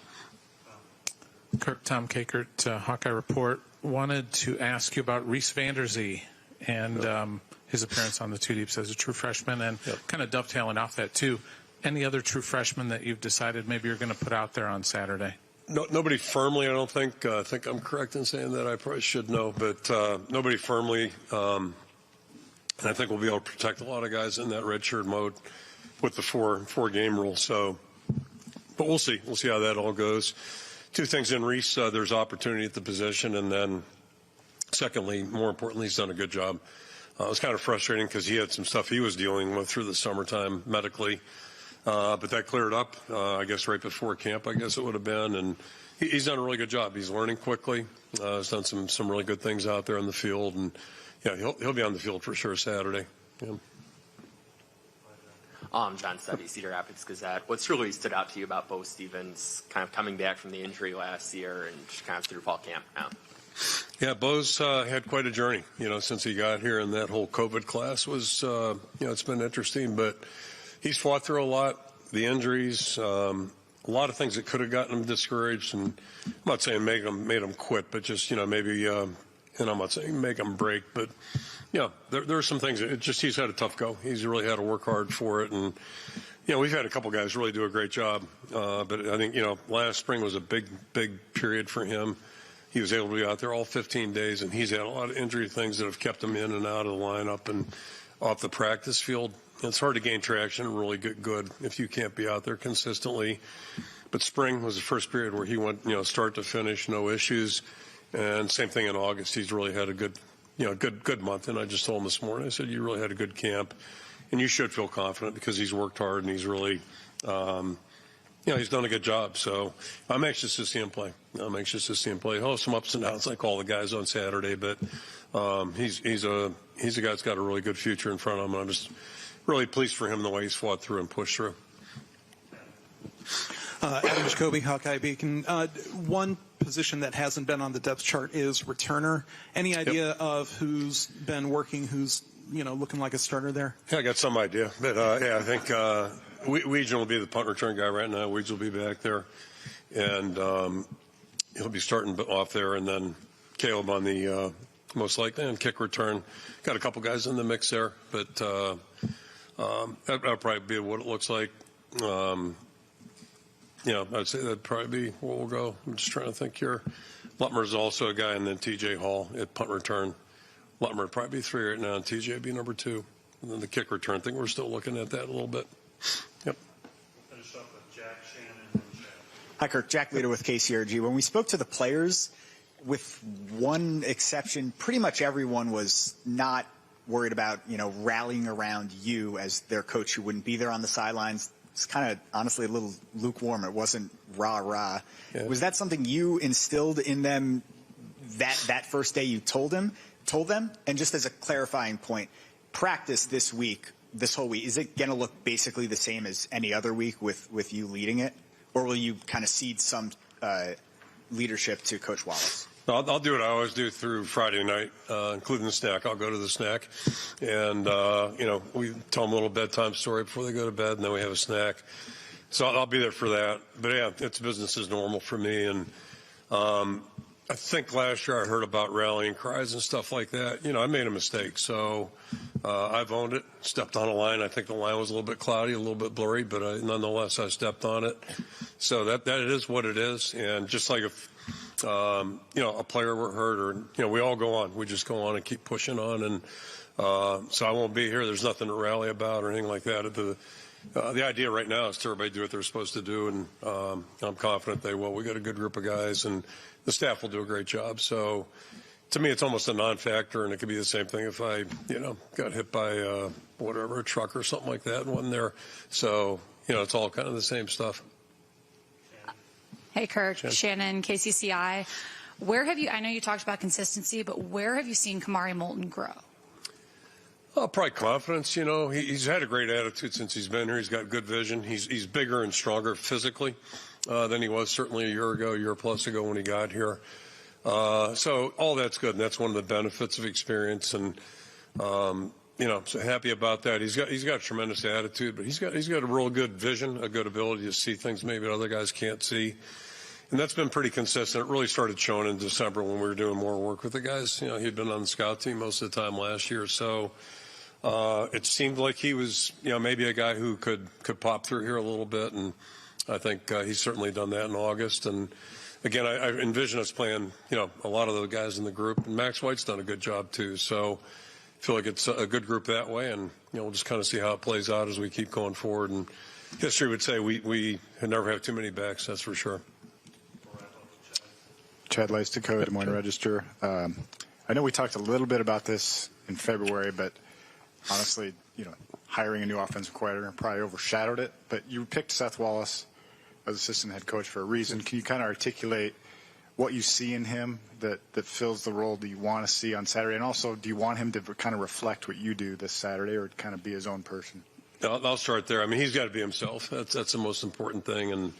Kirk, Tom Kakert, Hawkeye Report. Wanted to ask you about Reese Vanderzee and his appearance on the two deeps as a true freshman, and kind of dovetailing off that too. Any other true freshmen that you've decided maybe you're going to put out there on Saturday? No, nobody firmly, I don't think. I think I'm correct in saying that. I probably should know, but nobody firmly. And I think we'll be able to protect a lot of guys in that redshirt mode with the four game rule. So, but we'll see. We'll see how that all goes. Two things in Reese, there's opportunity at the position, and then secondly, more importantly, he's done a good job. It was kind of frustrating because he had some stuff he was dealing with through the summertime medically, but that cleared up, I guess, right before camp, I guess it would have been, and he's done a really good job. He's learning quickly. He's done some really good things out there in the field, and he'll be on the field for sure Saturday. Yeah. John Steady, Cedar Rapids Gazette. What's really stood out to you about Bo Stevens kind of coming back from the injury last year and kind of through fall camp now? Yeah, Bo's had quite a journey, since he got here, and that whole COVID class was, it's been interesting, but he's fought through a lot, the injuries, a lot of things that could have gotten him discouraged, and I'm not saying made him quit, but just, maybe, and I'm not saying make him break, but there are some things that he's had a tough go. He's really had to work hard for it. And, we've had a couple guys really do a great job. But I think, last spring was a big period for him. He was able to be out there all 15 days, and he's had a lot of injury things that have kept him in and out of the lineup and off the practice field. It's hard to gain traction and really get good if you can't be out there consistently. But spring was the first period where he went, start to finish, no issues. And same thing in August. He's really had a good month. And I just told him this morning, I said, you really had a good camp, and you should feel confident because he's worked hard and he's really, he's done a good job. So I'm anxious to see him play. He'll have some ups and downs like all the guys on Saturday, but he's a guy that's got a really good future in front of him. And I'm just really pleased for him the way he's fought through and pushed through. Adam Jacoby, Hawkeye Beacon. One position that hasn't been on the depth chart is returner. Any idea of who's been working, who's looking like a starter there? Yeah, I got some idea, but I think Weege will be the punt return guy right now. Weege will be back there, and he'll be starting off there, and then Caleb on the most likely on kick return. Got a couple guys in the mix there, but that'll probably be what it looks like. I'd say that'd probably be where we'll go. I'm just trying to think here. Lutmer's also a guy, and then T.J. Hall at punt return. Lutmer would probably be 3 right now, and T.J. would be number 2. And then the kick return thing, we're still looking at that a little bit. Yep. Finish up with Jack Shannon. Hi, Kirk. Jack Leader with KCRG. When we spoke to the players, with one exception, pretty much everyone was not worried about, rallying around you as their coach who wouldn't be there on the sidelines. It's kind of, honestly, a little lukewarm. It wasn't rah-rah. Yeah. Was that something you instilled in them that first day you told them? And just as a clarifying point, practice this whole week, is it going to look basically the same as any other week with you leading it? Or will you kind of cede some leadership to Coach Wallace? I'll do what I always do through Friday night, including the snack. I'll go to the snack, and we tell them a little bedtime story before they go to bed, and then we have a snack. So I'll be there for that. But yeah, it's business as normal for me, and I think last year I heard about rallying cries and stuff like that. I made a mistake, so I've owned it, stepped on a line. I think the line was a little bit cloudy, a little bit blurry, but nonetheless I stepped on it. So that it is what it is. And just like if a player were hurt, or we all go on, we just go on and keep pushing on. And so I won't be here. There's nothing to rally about or anything like that. The idea right now is to everybody do what they're supposed to do, and I'm confident they will. We got a good group of guys, and the staff will do a great job. So to me, it's almost a non-factor, and it could be the same thing if I, got hit by a truck or something like that and wasn't there. So, it's all kind of the same stuff. Hey, Kirk, Shannon, KCCI. I know you talked about consistency, but where have you seen Kamari Moulton grow? Probably confidence. He's had a great attitude since he's been here. He's got good vision. He's bigger and stronger physically than he was certainly a year plus ago when he got here. So all that's good, and that's one of the benefits of experience. And so happy about that. He's got a tremendous attitude, but he's got a real good vision, a good ability to see things maybe other guys can't see. And that's been pretty consistent. It really started showing in December when we were doing more work with the guys. He'd been on the scout team most of the time last year, so it seemed like he was, maybe a guy who could pop through here a little bit, and I think he's certainly done that in August. And again, I envision us playing, a lot of the guys in the group, and Max White's done a good job too. So I feel like it's a good group that way, and we'll just kind of see how it plays out as we keep going forward. And history would say we never have too many backs, that's for sure. Jedd Des Moines Register. I know we talked a little bit about this in February, but honestly, hiring a new offensive coordinator probably overshadowed it. But you picked Seth Wallace as assistant head coach for a reason. Can you kind of articulate what you see in him that fills the role that you want to see on Saturday? And also, do you want him to kind of reflect what you do this Saturday, or kind of be his own person? I'll start there. I mean, he's got to be himself. That's the most important thing. And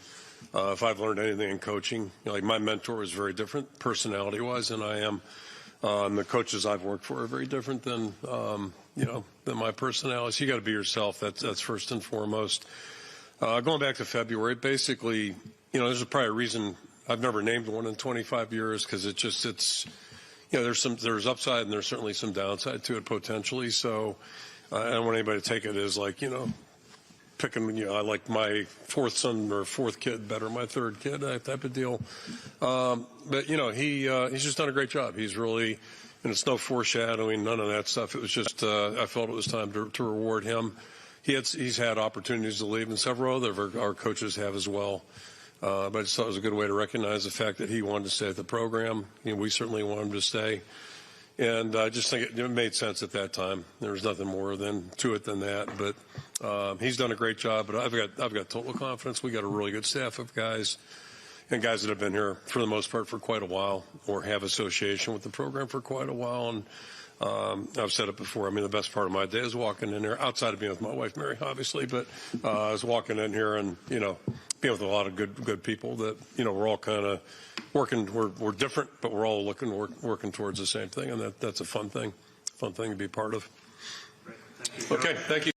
if I've learned anything in coaching, like my mentor is very different personality-wise than I am. And the coaches I've worked for are very different than my personality. So you got to be yourself. That's first and foremost. Going back to February, basically, there's probably a reason I've never named one in 25 years because there's upside and there's certainly some downside to it potentially. So I don't want anybody to take it as like, picking, I like my fourth son or fourth kid better, my third kid, that type of deal. But, he's just done a great job. He's really, and it's no foreshadowing, none of that stuff. It was just, I felt it was time to reward him. He's had opportunities to leave, and several other our coaches have as well. But I just thought it was a good way to recognize the fact that he wanted to stay at the program. We certainly want him to stay. And I just think it made sense at that time. There was nothing more to it than that. But he's done a great job. But I've got total confidence. We got a really good staff of guys, and guys that have been here for the most part for quite a while, or have association with the program for quite a while. And I've said it before. I mean, the best part of my day is walking in here, outside of being with my wife, Mary, obviously. But I was walking in here and being with a lot of good people that we're all kind of working. We're different, but we're all working towards the same thing, and that's a fun thing to be part of. Great. Thank you. Okay, thank you.